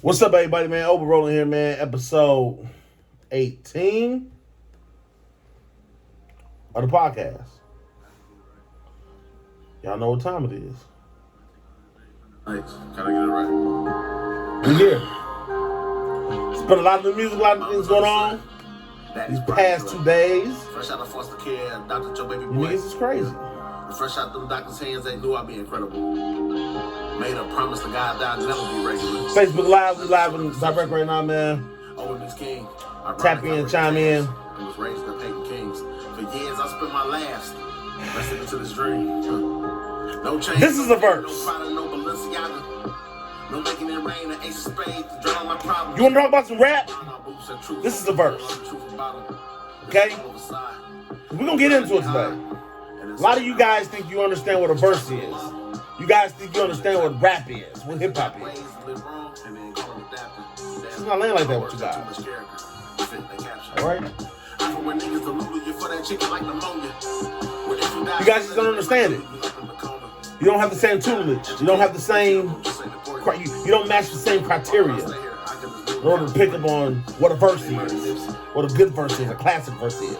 What's up, everybody, man? Over rolling here, man. Episode 18 of the podcast. Y'all know what time it is. Nice. Gotta get it right. We here. It's been a lot of new music, a lot of things going on these past 2 days. Fresh out of foster care, Dr. Joe Baby You Boy. niggas is crazy. Fresh out them doctors' hands, they knew I'd be incredible. Made a promise to God that I'd never be regular. Facebook Live, we live in direct right now, man. Women's King. Tap in, chime in. I was raised to Peyton Kings. For years, I spent my last listening to this dream. No change. This is a verse. No Prada, no Balenciaga. No making it rain, an ace of spades to drown my problems. You want to talk about some rap? This is a verse. Okay? We're going to get into it today. A lot of you guys think you understand what a verse is. You guys think you understand what rap is, what hip hop is. It's not laying like that with you guys. Alright? You guys just don't understand it. You don't have the same tutelage. You don't have the same, you don't match the same criteria in order to pick up on what a verse is, what a good verse is, a classic verse is,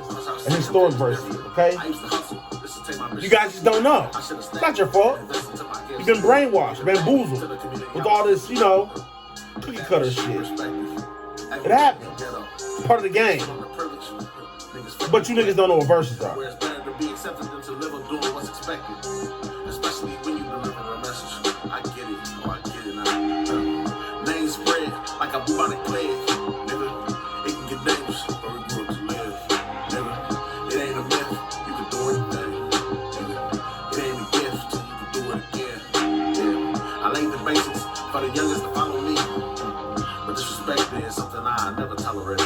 a historic verse is, okay? You guys just don't know. It's not your fault. You've been brainwashed, bamboozled with all this, cookie cutter shit. It happens. It's part of the game. But you niggas don't know what verses are. Especially when you deliver a message. I get it now. Name spread like a bubonic plague. Nigga, it can get dangerous where we grew up to live. Nigga, it ain't a myth. You can do anything. Nigga, it ain't a gift. You can do it again. Yeah. I laid the basics for the youngest to follow me. But disrespect is something I never tolerate.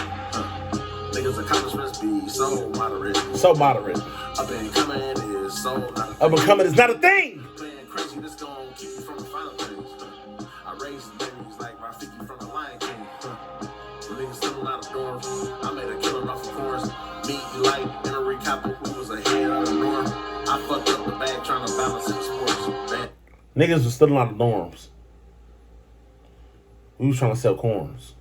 Niggas' accomplishments be so moderate. So moderate. Up and coming is so not a thing. Up and coming is not a thing. Playing crazy, this gon' keep you from the final things. I raised babies like Rafiki from the Lion King. The niggas still out of dorms. I made a killing off of corns. Me, Light, Henry Capital, who was ahead of the norm. I fucked up the bag trying to balance in sports. Niggas was still out of dorms. We was trying to sell corns.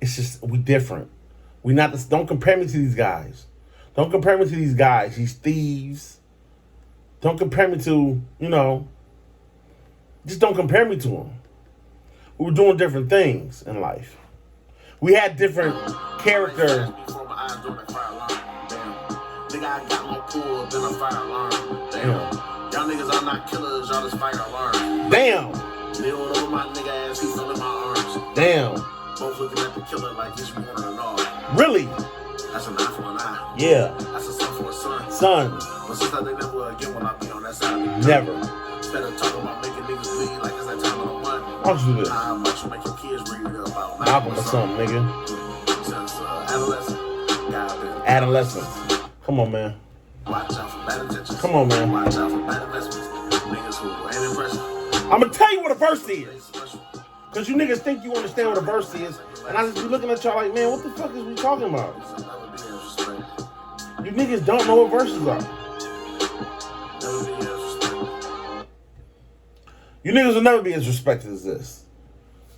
It's just, we different. We not this, don't compare me to these guys. Don't compare me to these guys, these thieves. Don't compare me to, just don't compare me to them. We were doing different things in life. We had different character. Damn. Nigga, I got more pull than a fire alarm. Damn. Y'all niggas are not killers, y'all just fire alarm. Damn. Kneel over my nigga ass, he fell in my arms. Damn. Both looking at the killer like this one and all. Really? That's an eye for an eye. Yeah. That's a son for a son. Son. But sometimes they never again when I be on that side of the Never. Instead of talking about making niggas bleed like it's that time of the month. Why don't you do this? How much you make your kids read about Malcolm or something, nigga. Since adolescent. God, Adolescence. Come on, man. watch out for bad intentions. Come on, man. Watch out for bad investments. Niggas who ain't impressive. I'm going to tell you what a verse is. They special. Because you niggas think you understand what a verse is. And I just be looking at y'all like, man, what the fuck is we talking about? Never be disrespected. You niggas don't know what verses are. Never be disrespected. You niggas will never be as respected as this.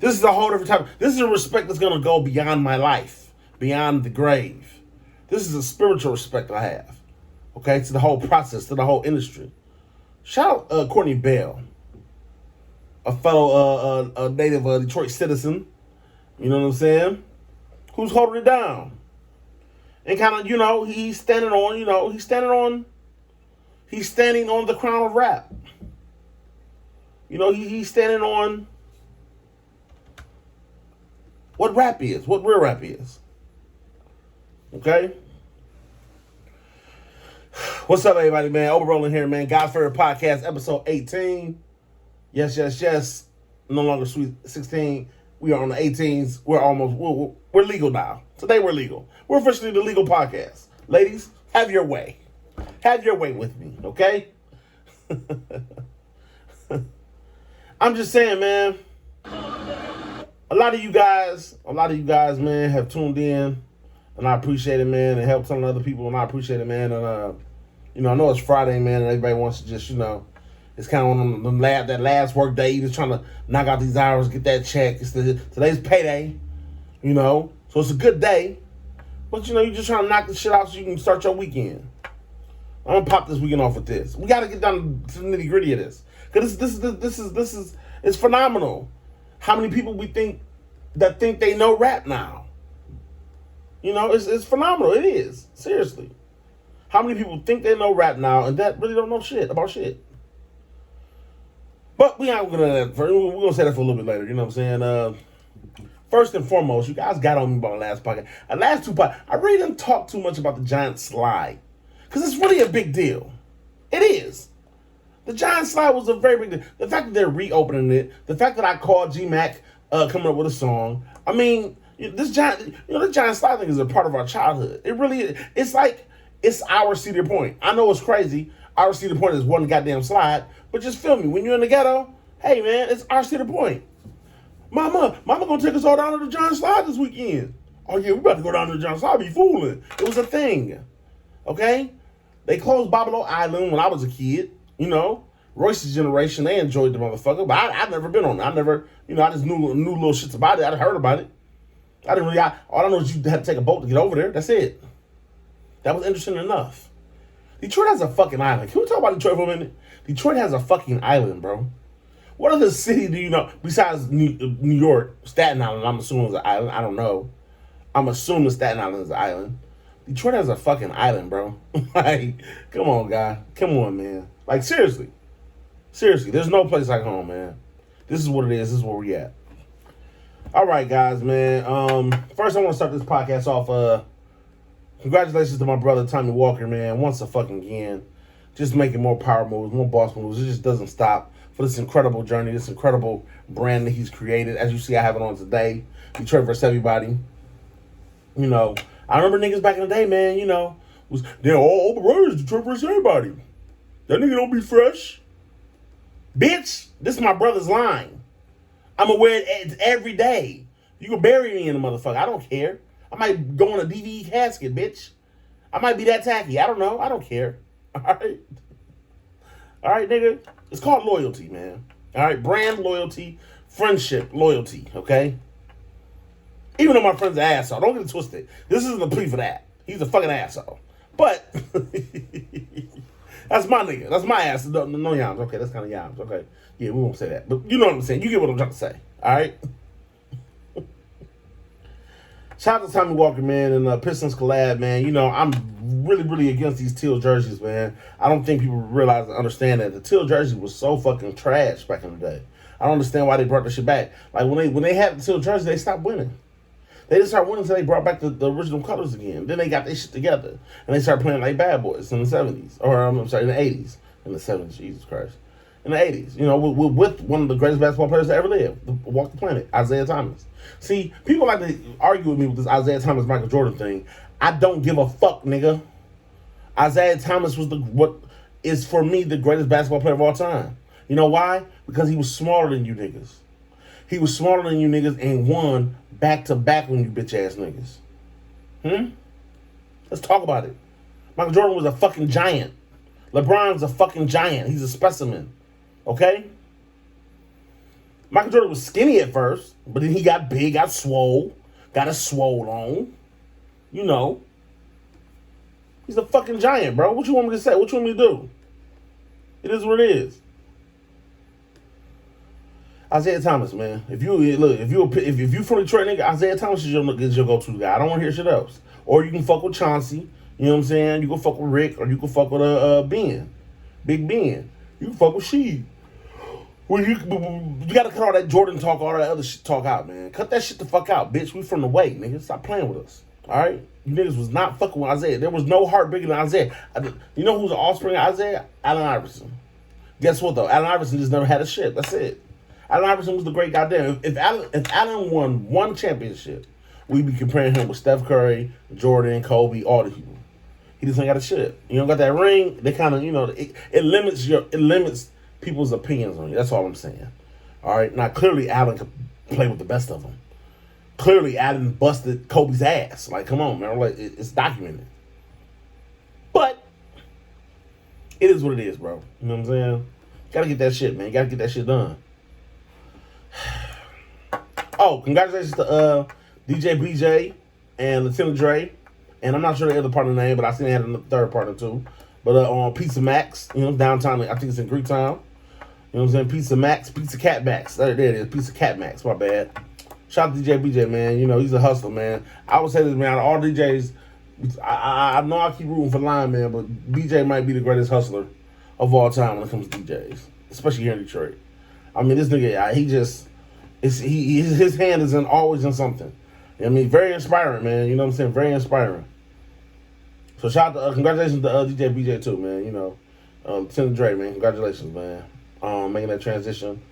This is a whole different type. This is a respect that's going to go beyond my life. Beyond the grave. This is a spiritual respect I have. Okay? To the whole process. To the whole industry. Shout out Courtney Bell. A fellow native Detroit citizen. You know what I'm saying? Who's holding it down. And kind of, he's standing on, he's standing on the crown of rap. He's standing on what rap is, what real rap is. Okay? What's up, everybody, man? Overrolling here, man. God's Favorite Podcast, episode 18. Yes. No longer Sweet 16. We are on the 18s. We're legal now. Today we're legal. We're officially the legal podcast. Ladies, have your way. Have your way with me, okay? I'm just saying, man. A lot of you guys, man, have tuned in, and I appreciate it, man, and help telling other people, and I appreciate it, man. And I know it's Friday, man, and everybody wants to just, It's kind of on that last work day. You're just trying to knock out these hours, get that check. Today's payday, you know. So it's a good day. But, you know, you're just trying to knock the shit out so you can start your weekend. I'm going to pop this weekend off with this. We got to get down to the nitty gritty of this. Because it's phenomenal. How many people we think they know rap now? You know, it's phenomenal. It is. Seriously. How many people think they know rap now and that really don't know shit about shit? But we ain't gonna do that. We're gonna say that for a little bit later. You know what I'm saying? First and foremost, you guys got on me about the last podcast. The last two podcasts, I really didn't talk too much about the Giant Slide. Because it's really a big deal. It is. The Giant Slide was a very big deal. The fact that they're reopening it, the fact that I called G-Mac coming up with a song. I mean, this Giant Slide thing is a part of our childhood. It really is. It's like, it's our Cedar Point. I know it's crazy. Our Cedar Point is one goddamn slide. But just feel me. When you're in the ghetto, hey, man, it's our Cedar Point. Mama gonna take us all down to the Giant Slide this weekend. Oh, yeah, we about to go down to the Giant Slide. Be fooling. It was a thing. Okay? They closed Babalo Island when I was a kid. You know? Royce's generation, they enjoyed the motherfucker. But I've never been on it. I just knew little shits about it. I'd heard about it. I didn't really, all I know is you had to take a boat to get over there. That's it. That was interesting enough. Detroit has a fucking island. Can we talk about Detroit for a minute? Detroit has a fucking island, bro. What other city do you know, besides New York, Staten Island, I'm assuming is an island. I don't know. I'm assuming Staten Island is an island. Detroit has a fucking island, bro. Like, come on, guy. Come on, man. Like, seriously. Seriously, there's no place like home, man. This is what it is. This is where we at. All right, guys, man. First, I want to start this podcast off. Congratulations to my brother, Tommy Walker, man. Once again. Just making more power moves, more boss moves. It just doesn't stop for this incredible journey, this incredible brand that he's created. As you see, I have it on today. Detroit versus everybody. You know, I remember niggas back in the day, man, you know, they're all the brothers, Detroit versus everybody. That nigga don't be fresh. Bitch, this is my brother's line. I'm going to wear it every day. You can bury me in the motherfucker. I don't care. I might go in a DV casket, bitch. I might be that tacky. I don't know. I don't care. All right? All right, nigga? It's called loyalty, man. All right? Brand loyalty, friendship loyalty, okay? Even though my friend's an asshole. Don't get it twisted. This isn't a plea for that. He's a fucking asshole. But that's my nigga. That's my ass. No yams. Okay, that's kind of yams. Okay. Yeah, we won't say that. But you know what I'm saying. You get what I'm trying to say. All right? Shout out to Tommy Walker, man, and Pistons collab, man. You know, I'm really against these teal jerseys, man. I don't think people realize and understand that the teal jersey was so fucking trash back in the day. I don't understand why they brought this shit back. Like, when they had the teal jersey, they stopped winning. They didn't start winning until they brought back the original colors again. Then they got their shit together. And they started playing like bad boys in the 70s. Or, I'm sorry, in the 80s. In the 70s, Jesus Christ. In the 80s, you know, with one of the greatest basketball players to ever live, walk the planet, Isaiah Thomas. See, people like to argue with me with this Isaiah Thomas, Michael Jordan thing. I don't give a fuck, nigga. Isaiah Thomas was what is, for me, the greatest basketball player of all time. You know why? Because he was smaller than you niggas. He was smaller than you niggas and won back-to-back on you bitch-ass niggas. Let's talk about it. Michael Jordan was a fucking giant. LeBron's a fucking giant. He's a specimen. Okay? Michael Jordan was skinny at first, but then he got big, got swole, got a swole on. You know. He's a fucking giant, bro. What you want me to say? What you want me to do? It is what it is. Isaiah Thomas, man. If you from Detroit, nigga, Isaiah Thomas is your go-to guy. I don't want to hear shit else. Or you can fuck with Chauncey. You know what I'm saying? You can fuck with Rick, or you can fuck with Ben, Big Ben. You can fuck with Sheed. Well, you gotta cut all that Jordan talk, all that other shit talk out, man. Cut that shit the fuck out, bitch. We from the way, nigga. Stop playing with us. All right? You niggas was not fucking with Isaiah. There was no heart bigger than Isaiah. You know who's the offspring of Isaiah? Allen Iverson. Guess what, though? Allen Iverson just never had a shit. That's it. Allen Iverson was the great goddamn. If Allen won one championship, we'd be comparing him with Steph Curry, Jordan, Kobe, all the people. He just ain't got a shit. You don't got that ring. They kind of, you know, it limits people's opinions on you. That's all I'm saying. All right. Now, clearly, Allen could play with the best of them. Clearly, Allen busted Kobe's ass. Like, come on, man. Like, it's documented. But it is what it is, bro. You know what I'm saying? Gotta get that shit, man. Gotta get that shit done. Oh, congratulations to DJ BJ and Lieutenant Dre. And I'm not sure the other part of the name, but I seen they had a third partner too. But on Pizza Max, downtown, I think it's in Greektown. You know what I'm saying? Pizza Max, Pizza Cat Max. There it is, Pizza Cat Max, my bad. Shout out to DJ BJ, man. He's a hustler, man. I would say this, man, out of all DJs, I know I keep rooting for Lion, man, but BJ might be the greatest hustler of all time when it comes to DJs, especially here in Detroit. I mean, this nigga, his hand is always in something. I mean, very inspiring, man. You know what I'm saying? Very inspiring. So shout out to, congratulations to DJ BJ too, man. Lieutenant Dre, man. Congratulations, man. Making that transition.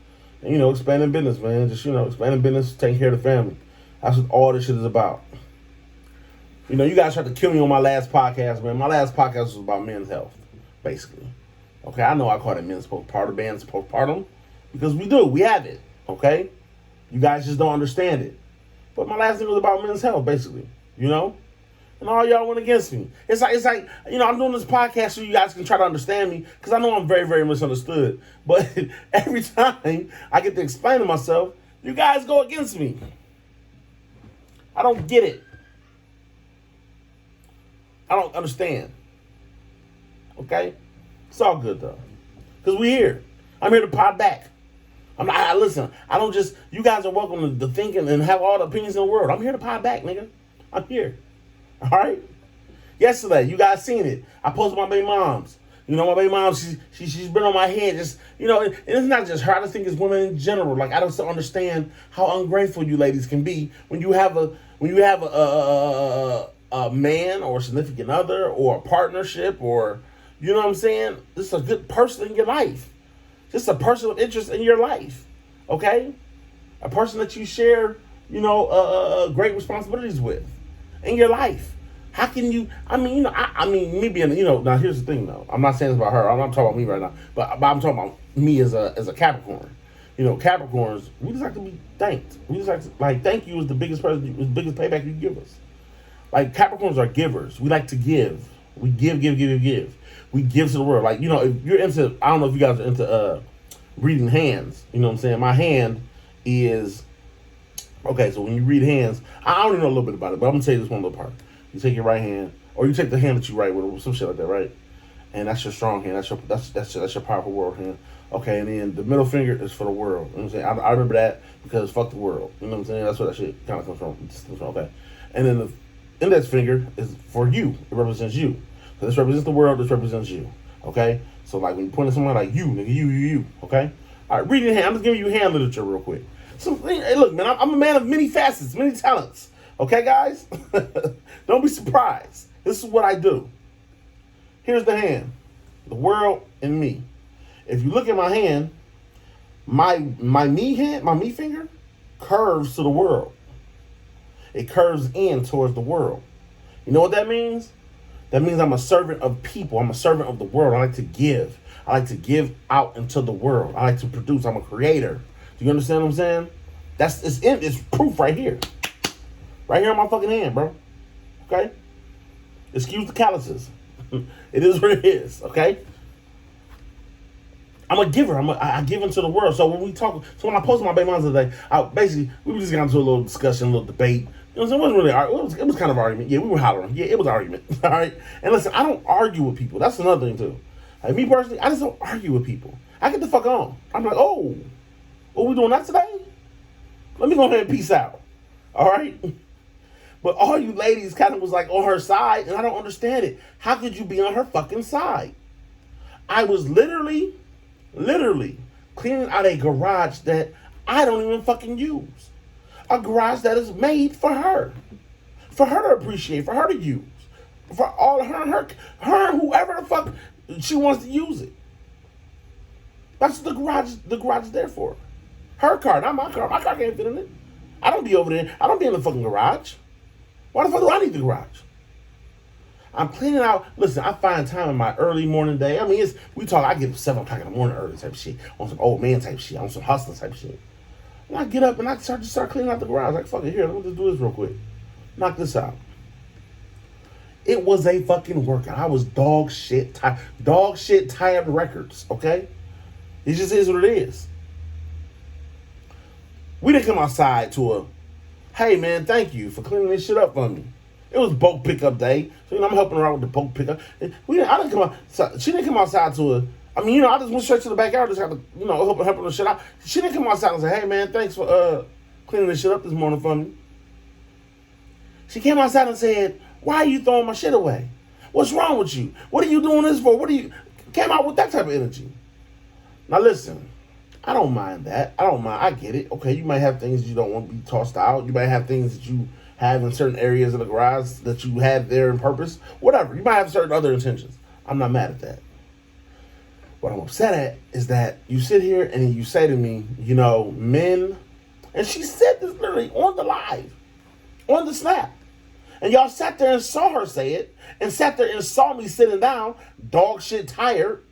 And, expanding business, man. Just, expanding business, taking care of the family. That's what all this shit is about. You guys tried to kill me on my last podcast, man. My last podcast was about men's health, basically. Okay, I know I call it men's postpartum, man's postpartum, because we do. We have it, okay? You guys just don't understand it. But my last thing was about men's health, basically, And all y'all went against me. It's like I'm doing this podcast so you guys can try to understand me, because I know I'm very, very misunderstood. But every time I get to explain to myself, you guys go against me. I don't get it. I don't understand. Okay? It's all good, though. Because we here. I'm here to pod back. Listen, I don't just, you guys are welcome to think and have all the opinions in the world. I'm here to pod back, nigga. I'm here. All right? Yesterday, you guys seen it. I posted my baby moms. My baby mom, she's been on my head. Just, and it's not just her. I just think it's women in general. Like, I just don't understand how ungrateful you ladies can be when you have a man or a significant other or a partnership or, you know what I'm saying? This is a good person in your life. Just a person of interest in your life. Okay? A person that you share, great responsibilities with in your life. How can you, me being, now here's the thing though. I'm not saying this about her. I'm not talking about me right now. But I'm talking about me as a Capricorn. Capricorns, we just like to be thanked. We just like thank you is the biggest payback you can give us. Like, Capricorns are givers. We like to give. We give. We give to the world. Like, if you're into, I don't know if you guys are into reading hands. You know what I'm saying? My hand is, okay, so when you read hands, I only know a little bit about it, but I'm going to tell you this one little part. You take your right hand, or you take the hand that you write with, or some shit like that, right? And that's your strong hand. That's your powerful world hand. Okay, and then the middle finger is for the world. You know what I'm saying? I remember that because fuck the world. You know what I'm saying? That's where that shit kind of comes from. Okay. And then the index finger is for you. It represents you. So this represents the world. This represents you. Okay? So, like, when you point at someone like you, nigga, you. Okay? All right, reading hand. I'm just giving you hand literature real quick. So, hey, look, man, I'm a man of many facets, many talents. Okay, guys? Don't be surprised. This is what I do. Here's the hand. The world and me. If you look at my hand, my me finger curves to the world. It curves in towards the world. You know what that means? That means I'm a servant of people. I'm a servant of the world. I like to give. I like to give out into the world. I like to produce. I'm a creator. Do you understand what I'm saying? It's proof right here. Right here on my fucking hand, bro. Okay? Excuse the calluses. It is what it is, okay? I'm a giver. I give into the world. So when I posted my baby moms today, we just got into a little discussion, a little debate. It wasn't really it was kind of argument. Yeah, we were hollering. Yeah, it was argument. All right? And listen, I don't argue with people. That's another thing, too. Like, me personally, I just don't argue with people. I get the fuck on. I'm like, oh, we doing that today? Let me go ahead and peace out. All right? But all you ladies kind of was like on her side, and I don't understand it. How could you be on her fucking side? I was literally cleaning out a garage that I don't even fucking use. A garage that is made for her. For her to appreciate, for her to use. For all her whoever the fuck she wants to use it. That's what the garage is there for. Her car, not my car. My car can't fit in it. I don't be over there. I don't be in the fucking garage. Why the fuck do I need the garage? I'm cleaning out. Listen, I find time in my early morning day. I mean, I get up 7 o'clock in the morning early type shit. On some old man type shit. On some hustler type shit. And I get up and I start cleaning out the garage. Like, fuck it, here, let me just do this real quick. Knock this out. It was a fucking workout. I was dog shit tired of records, okay? It just is what it is. We didn't come outside to a, hey man, thank you for cleaning this shit up for me. It was boat pickup day, so I'm helping her out with the boat pickup. I didn't come out. She didn't come outside to a. I mean, I just went straight to the backyard, just had to, helping her shit out. She didn't come outside and say, hey man, thanks for cleaning this shit up this morning for me. She came outside and said, why are you throwing my shit away? What's wrong with you? What are you doing this for? Came out with that type of energy. Now listen, I don't mind that. I get it. Okay, you might have things you don't want to be tossed out. You might have things that you have in certain areas of the garage that you had there in purpose. Whatever. You might have certain other intentions. I'm not mad at that. What I'm upset at is that you sit here and you say to me, men, and she said this literally on the live, on the snap. And y'all sat there and saw her say it, and sat there and saw me sitting down, dog shit tired,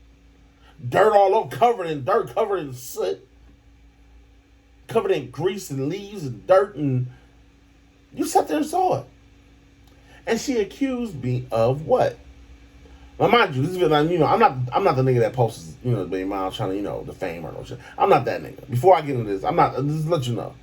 dirt all over, covered in dirt, covered in soot, covered in grease and leaves and dirt, and you sat there and saw it. And she accused me of what? Now, mind you, this is like, I'm not the nigga that posts, the baby mom trying to, defame her or shit. I'm not that nigga. Before I get into this, I'm not, just to let you know.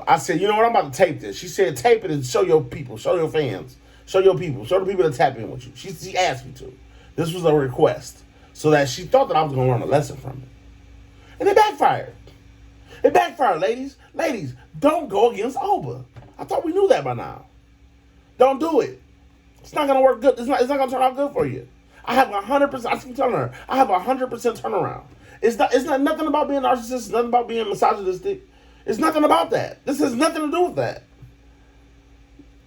I said, you know what, I'm about to tape this. She said, tape it and show your people, show your fans, show your people, show the people that tap in with you. She asked me to. This was a request. So that she thought that I was going to learn a lesson from it. And it backfired. It backfired, ladies. Ladies, don't go against Oba. I thought we knew that by now. Don't do it. It's not going to work good. It's not going to turn out good for you. I have 100%, I keep telling her, I have 100% turnaround. It's not nothing about being narcissistic. It's nothing about being misogynistic. It's nothing about that. This has nothing to do with that.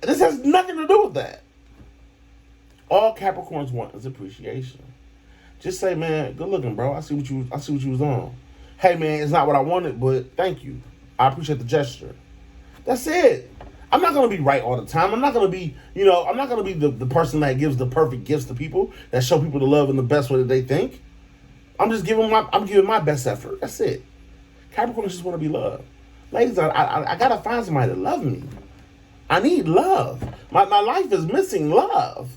This has nothing to do with that. All Capricorns want is appreciation. Just say, man, good looking, bro. I see what you was on. Hey, man, it's not what I wanted, but thank you. I appreciate the gesture. That's it. I'm not going to be right all the time. I'm not going to be, I'm not going to be the person that gives the perfect gifts to people, that show people the love in the best way that they think. I'm giving my best effort. That's it. Capricorns just want to be loved. Ladies, I got to find somebody to love me. I need love. My life is missing love.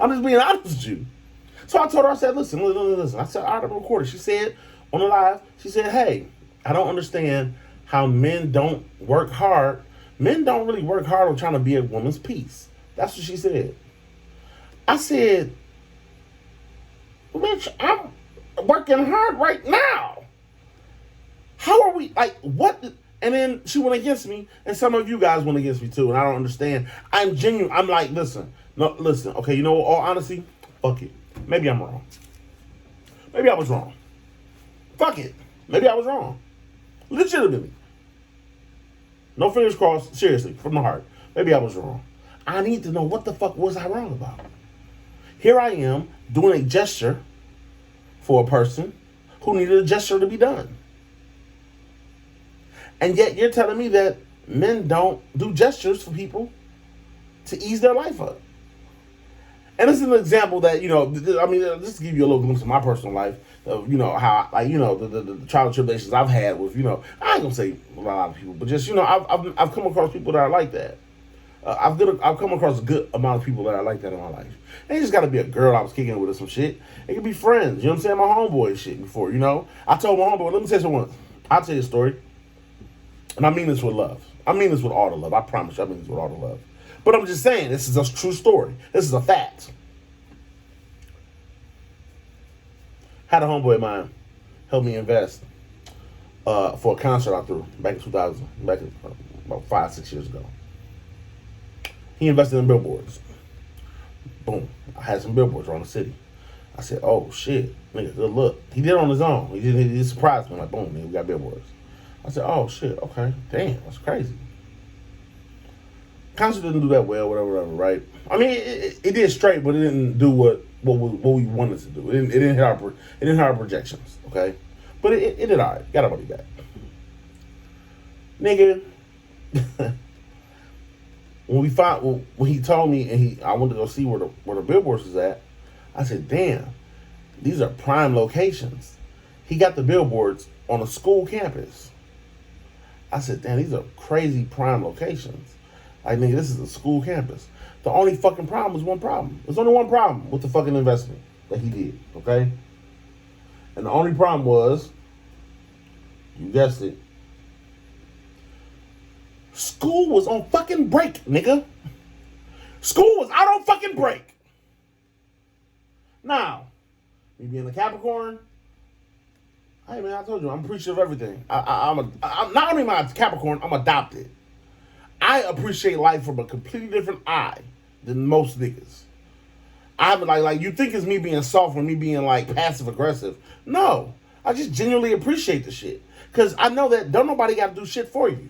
I'm just being honest with you. So I told her, I said, listen. I said, all right, I'm recording. She said on the live, she said, hey, I don't understand how men don't work hard. Men don't really work hard on trying to be a woman's peace. That's what she said. I said, bitch, I'm working hard right now. How are we, what? And then she went against me, and some of you guys went against me too, and I don't understand. I'm genuine. I'm like, listen, okay, all honesty, fuck it. Maybe I'm wrong. Maybe I was wrong. Fuck it. Maybe I was wrong. Legitimately. No fingers crossed, seriously, from the heart. Maybe I was wrong. I need to know what the fuck was I wrong about. Here I am doing a gesture for a person who needed a gesture to be done. And yet you're telling me that men don't do gestures for people to ease their life up. And this is an example that, just to give you a little glimpse of my personal life, of, how, the trial and tribulations I've had with, I ain't gonna say a lot of people, but just, I've come across people that are like that. I've come across a good amount of people that are like that in my life. And it just gotta be a girl I was kicking it with or some shit. It could be friends, you know what I'm saying? My homeboy shit before, I told my homeboy, let me tell you something. I'll tell you a story. And I mean this with love. I mean this with all the love. I promise you, I mean this with all the love. But I'm just saying, this is a true story. This is a fact. Had a homeboy of mine help me invest for a concert I threw back in 2000, about 5-6 years ago. He invested in billboards. Boom. I had some billboards around the city. I said, oh, shit. Nigga, good look. He did it on his own. He surprised me. Like, boom, nigga, we got billboards. I said, oh, shit, okay. Damn, that's crazy. Concert didn't do that well, whatever, right? I mean, it did straight, but it didn't do what we wanted to do. It didn't hit our projections, okay? But it did all right. Got our money back. Nigga, when he told me and I went to go see where the billboards was at, I said, damn, these are prime locations. He got the billboards on a school campus. I said, damn, these are crazy prime locations. Like, nigga, this is a school campus. The only fucking problem is one problem. There's only one problem with the fucking investment that he did, okay? And the only problem was, you guessed it, school was on fucking break, nigga. School was out on fucking break. Now, me being a Capricorn, hey man, I told you, I'm appreciative of everything. I'm not only am I a Capricorn, I'm adopted. I appreciate life from a completely different eye than most niggas. I'm like you think it's me being soft or me being like passive aggressive. No, I just genuinely appreciate the shit. Cause I know that don't nobody gotta do shit for you.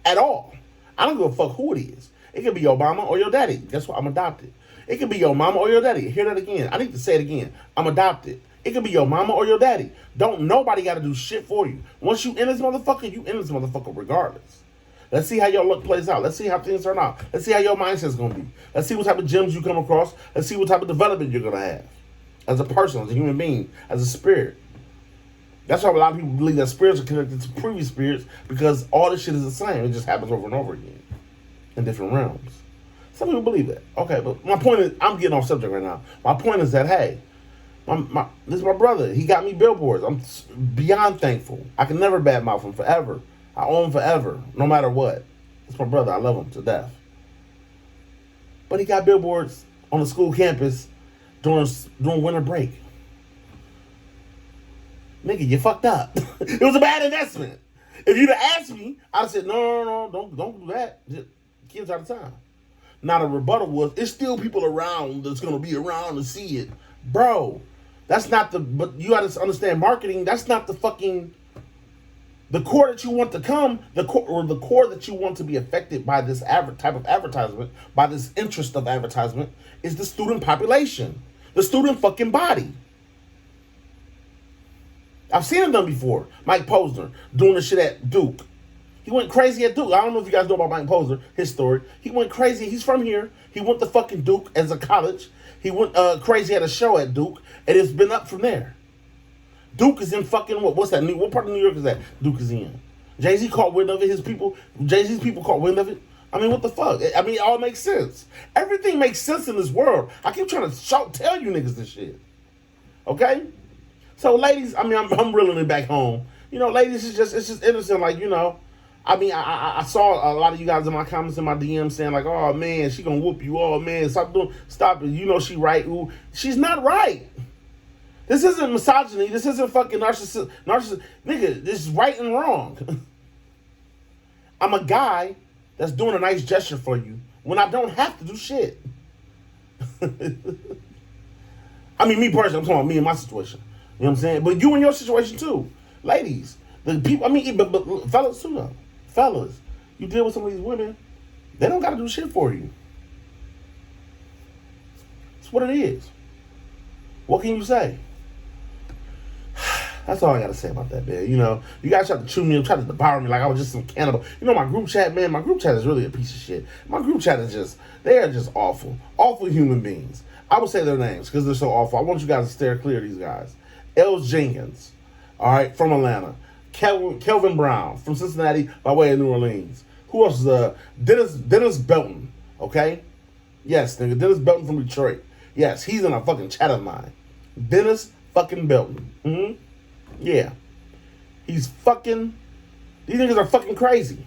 At all. I don't give a fuck who it is. It could be your mama or your daddy. Guess what? I'm adopted. It could be your mama or your daddy. Hear that again. I need to say it again. I'm adopted. It could be your mama or your daddy. Don't nobody gotta do shit for you. Once you in this motherfucker, you in this motherfucker regardless. Let's see how your luck plays out. Let's see how things turn out. Let's see how your mindset's gonna be. Let's see what type of gems you come across. Let's see what type of development you're gonna have. As a person, as a human being, as a spirit. That's why a lot of people believe that spirits are connected to previous spirits because all this shit is the same. It just happens over and over again in different realms. Some people believe that. Okay, but my point is, I'm getting off subject right now. My point is that, hey, this is my brother. He got me billboards. I'm beyond thankful. I can never badmouth him forever. I owe him forever, no matter what. It's my brother. I love him to death. But he got billboards on the school campus during winter break. Nigga, you fucked up. It was a bad investment. If you'd have asked me, I'd have said, no, don't do that. Just, kids out of time. Now the rebuttal was, it's still people around that's going to be around to see it. Bro, that's not but you got to understand marketing, that's not the fucking, the core that you want to come, the core that you want to be affected by this type of advertisement, by this interest of advertisement, is the student population, the student fucking body. I've seen it done before. Mike Posner doing the shit at Duke. He went crazy at Duke. I don't know if you guys know about Mike Posner, his story. He went crazy. He's from here. He went to fucking Duke as a college. He went crazy at a show at Duke, and it's been up from there. Duke is in fucking what's that? What part of New York is that? Duke is in. Jay-Z caught wind of it. Jay-Z's people caught wind of it. I mean, what the fuck? I mean, it all makes sense. Everything makes sense in this world. I keep trying to tell you niggas this shit. Okay? So, ladies, I mean, I'm reeling it back home. You know, ladies, it's just innocent. Like, you know, I mean, I saw a lot of you guys in my comments in my DMs saying like, oh man, she gonna whoop you. Oh man, stop it. You know she right. Ooh, she's not right. This isn't misogyny. This isn't fucking narcissist. Nigga, this is right and wrong. I'm a guy that's doing a nice gesture for you when I don't have to do shit. I mean, me personally, I'm talking about me and my situation. You know what I'm saying? But you and your situation too. Ladies, the people, I mean, but fellas too though. Fellas, you deal with some of these women, they don't gotta do shit for you. It's what it is. What can you say? That's all I gotta say about that, man. You know, you guys try to chew me and try to devour me like I was just some cannibal. You know, my group chat, man, my group chat is really a piece of shit. My group chat is they are just awful. Awful human beings. I will say their names because they're so awful. I want you guys to steer clear of these guys. Els Jenkins, all right, from Atlanta. Kelvin Brown from Cincinnati by way of New Orleans. Who else is Dennis Belton, okay? Yes, nigga, Dennis Belton from Detroit. Yes, he's in a fucking chat of mine. Dennis fucking Belton. Mm-hmm. Yeah. He's fucking, these niggas are fucking crazy.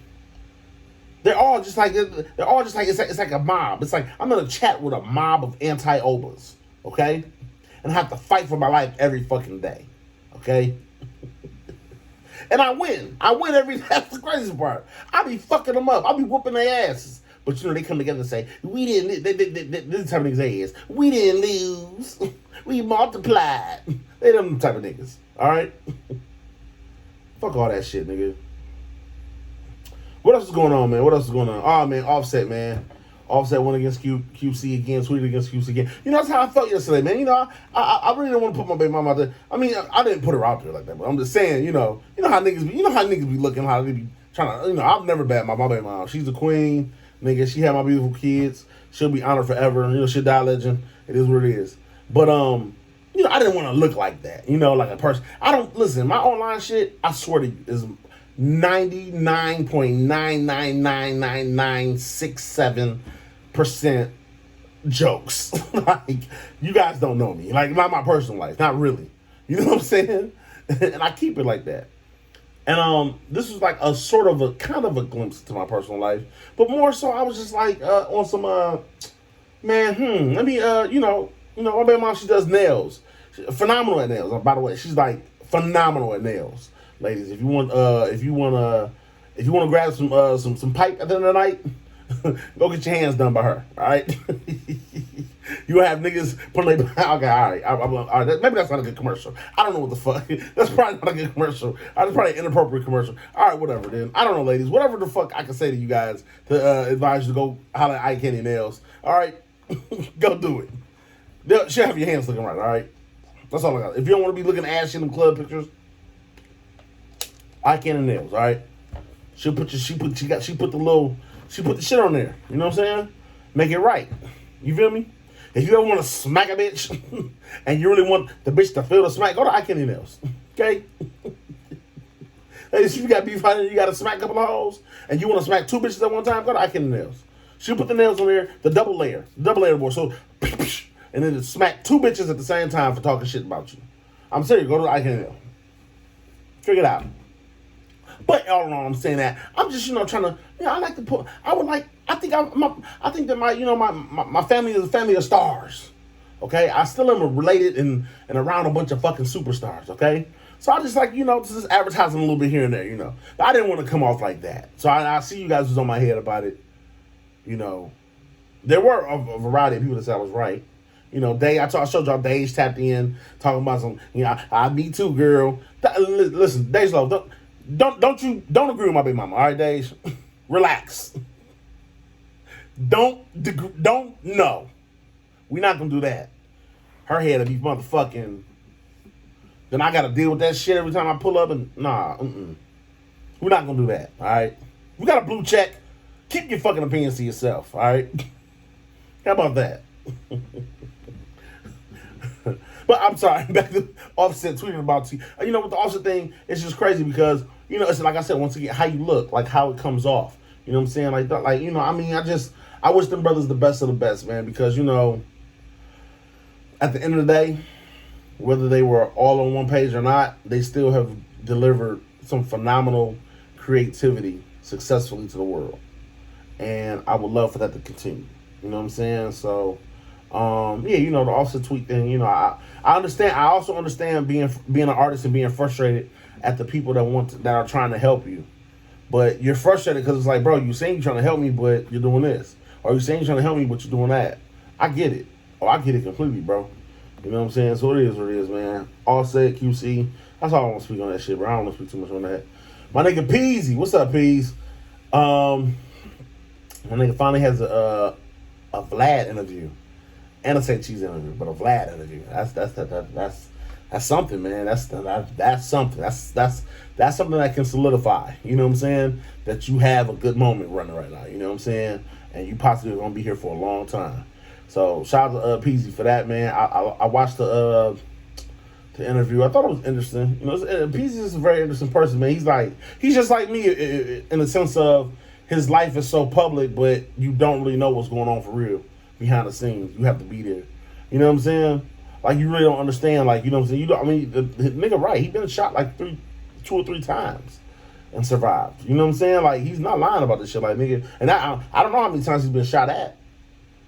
They're all just like it's like a mob. It's like I'm in a chat with a mob of anti-Obas, okay? And I have to fight for my life every fucking day, okay? And I win. That's the crazy part. I be fucking them up. I be whooping their asses. But you know, they come together and say, we didn't, this type of niggas they is. We didn't lose. We multiplied. They them type of niggas, all right? Fuck all that shit, nigga. What else is going on, man? Oh, man, Offset, man. Offset went against QC again, tweeted against QC again. You know, that's how I felt yesterday, man. You know, I really didn't want to put my baby mama out there. I mean, I didn't put her out there like that, but I'm just saying, you know how niggas be looking, how they be trying to, you know, I've never bad my baby mama. She's a queen, nigga. She had my beautiful kids. She'll be honored forever. You know, she'll die a legend. It is what it is. But, you know, I didn't want to look like that, you know, like a person. Listen, my online shit, I swear to you, is 99.9999967% jokes. Like, you guys don't know me. Like, not my personal life. Not really. You know what I'm saying? And I keep it like that. And this was like a sort of a kind of a glimpse to my personal life, but more so I was just like on some man, let me my baby mom, she does nails. Phenomenal at nails. By the way, she's like phenomenal at nails. Ladies, if you want to grab some pipe at the end of the night, go get your hands done by her. All right. You have niggas putting their okay. All right. All right. Maybe that's not a good commercial. I don't know what the fuck. That's probably not a good commercial. That's probably an inappropriate commercial. All right, whatever. Then I don't know, ladies. Whatever the fuck I can say to you guys to advise you to go holler at Eye Candy Nails. All right, go do it. She'll have your hands looking right. All right. That's all I got. If you don't want to be looking ashy in them club pictures, Eye Candy Nails. All right. She put the shit on there. You know what I'm saying? Make it right. You feel me? If you ever want to smack a bitch and you really want the bitch to feel the smack, go to Eye Candy Nails. Okay? Ladies, if you got beef out there, you got to smack a couple of hoes, and you want to smack two bitches at one time, go to Eye Candy Nails. She'll put the nails on there, the double layer board, so, and then smack two bitches at the same time for talking shit about you. I'm serious, go to Eye Candy Nails. Figure it out. But all in all, I'm saying that I'm just trying to I like to put I think that my family is a family of stars. Okay, I still am related and around a bunch of fucking superstars. Okay, so I just like just advertising a little bit here and there. But I didn't want to come off like that. So I see you guys was on my head about it. There were a variety of people that said I was right. I showed y'all Dage tapped in talking about some. I me too, girl. Listen, Dage Love, don't agree with my baby mama. All right, Dage, relax. Don't no. We're not gonna do that. Her head will be motherfucking. Then I gotta deal with that shit every time I pull up and nah. We're not gonna do that. All right. We got a blue check. Keep your fucking opinions to yourself. All right. How about that? But I'm sorry. Back to Offset tweeting about with the Offset thing, it's just crazy because it's like I said once again how you look, like how it comes off. You know what I'm saying? I wish them brothers the best of the best, man, because at the end of the day, whether they were all on one page or not, they still have delivered some phenomenal creativity successfully to the world. And I would love for that to continue. You know what I'm saying? So, the Offset tweet thing, I understand. I also understand being an artist and being frustrated at the people that are trying to help you. But you're frustrated because it's like, bro, you saying you're trying to help me, but you're doing this. Or you saying you're trying to help me, but you're doing that. I get it. Oh, I get it completely, bro. You know what I'm saying? So it is what it is, man. Offset, QC. That's all I want to speak on that shit, bro. I don't want to speak too much on that. My nigga Peasy. What's up, Peas? My nigga finally has a Vlad interview. And a Say Cheese interview, but a Vlad interview. That's something, man. That's something. That's something that can solidify. You know what I'm saying? That you have a good moment running right now. You know what I'm saying? And you possibly are gonna be here for a long time. So shout out to Peasy for that, man. I watched the interview. I thought it was interesting. Peasy is a very interesting person, man. He's just like me in the sense of his life is so public, but you don't really know what's going on for real behind the scenes. You have to be there. You know what I'm saying? Like, you really don't understand. Like, you know what I'm saying? The nigga, right? He been shot like 2 or 3 times and survived. You know what I'm saying? Like, he's not lying about this shit. Like, nigga, and I don't know how many times he's been shot at.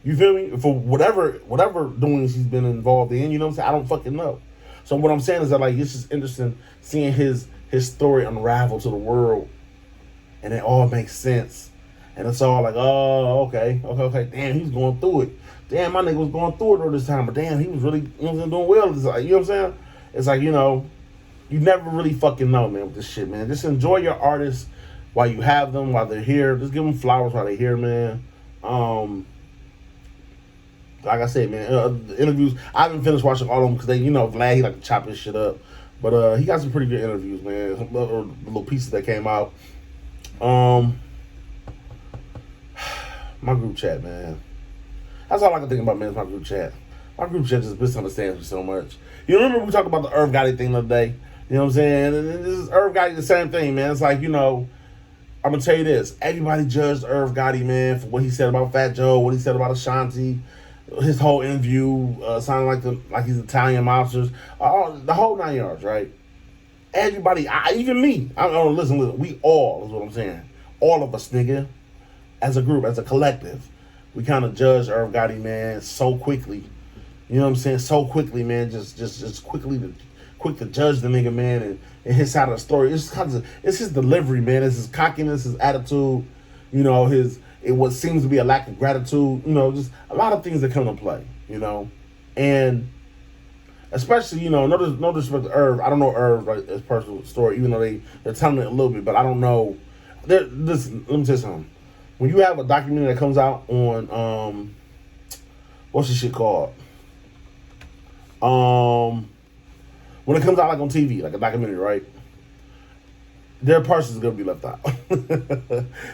You feel me? For whatever doings he's been involved in. You know what I'm saying? I don't fucking know. So what I'm saying is that, like, it's just interesting seeing his story unravel to the world, and it all makes sense. And it's all like, oh, okay. Damn, he's going through it. Damn, my nigga was going through it all this time, but damn, he was really doing well. It's like, you know what I'm saying? It's like, you never really fucking know, man, with this shit, man. Just enjoy your artists while you have them, while they're here. Just give them flowers while they're here, man. Like I said, man, the interviews, I haven't finished watching all of them because they, Vlad, he like to chop his shit up. But he got some pretty good interviews, man. Some little pieces that came out. My group chat, man. That's all I can think about, man, is my group chat. My group chat just misunderstands me so much. You remember we talked about the Irv Gotti thing the other day? You know what I'm saying? And this is Irv Gotti, the same thing, man. It's like, I'm going to tell you this. Everybody judged Irv Gotti, man, for what he said about Fat Joe, what he said about Ashanti. His whole interview sounded like he's Italian mobsters. The whole 9 yards, right? Everybody, even me. Listen. We all is what I'm saying. All of us, nigga, as a group, as a collective, we kind of judge Irv Gotti, man, so quickly. You know what I'm saying? So quickly, man. Just quick to judge the nigga, man, and his side of the story. It's his delivery, man. It's his cockiness, his attitude. You know, what seems to be a lack of gratitude. You know, just a lot of things that come into play. You know, and especially, you know, no disrespect to Irv. I don't know Irv, like, his personal story, even though they're telling it a little bit, but I don't know. Let me tell you something. When you have a documentary that comes out on what's this shit called? When it comes out like on TV, like a documentary, right? Their person's gonna be left out.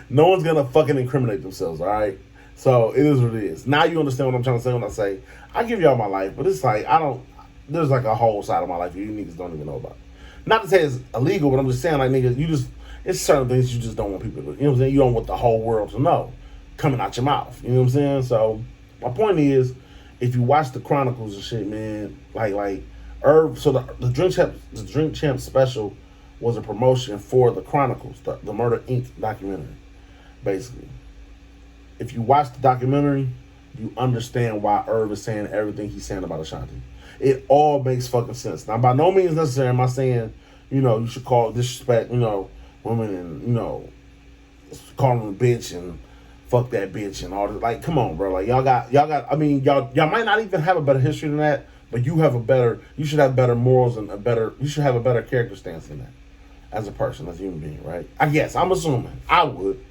No one's gonna fucking incriminate themselves, all right? So it is what it is. Now you understand what I'm trying to say when I say I give y'all my life, but it's like there's like a whole side of my life you niggas don't even know about. Not to say it's illegal, but I'm just saying, like, niggas, it's certain things you just don't want people to, you know what I'm saying? You don't want the whole world to know coming out your mouth. You know what I'm saying? So my point is, if you watch the Chronicles and shit, man, like Irv, so the Drink Champ special was a promotion for the Chronicles, the Murder Inc. documentary, basically. If you watch the documentary, you understand why Irv is saying everything he's saying about Ashanti. It all makes fucking sense. Now, by no means necessary am I saying, you know, you should call disrespect, you know, women and, you know, call them a bitch and fuck that bitch and all that. Like, come on, bro. Like, y'all got, I mean, y'all might not even have a better history than that, but you should have better morals and you should have a better character stance than that as a person, as a human being, right? I guess, I'm assuming. I would.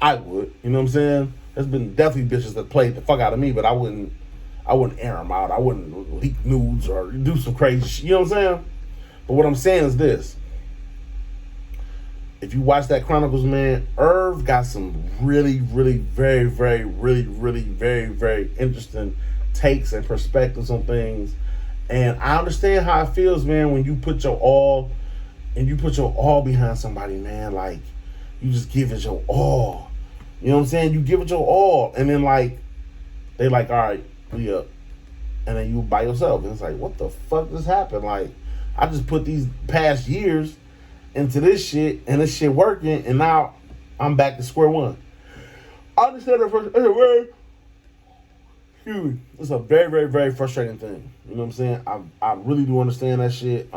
You know what I'm saying? There's been definitely bitches that played the fuck out of me, but I wouldn't air them out. I wouldn't leak nudes or do some crazy shit. You know what I'm saying? But what I'm saying is this. If you watch that Chronicles, man, Irv got some really, really, very, very, really, really, very, very interesting takes and perspectives on things. And I understand how it feels, man, when you put your all behind somebody, man. Like, you just give it your all. You know what I'm saying? You give it your all. And then, like, they like, all right, we up. And then you by yourself. And it's like, what the fuck just happened? Like, I just put these past years into this shit, and this shit working, and now I'm back to square one. I understand that it's a very, very, very frustrating thing. You know what I'm saying? I really do understand that shit.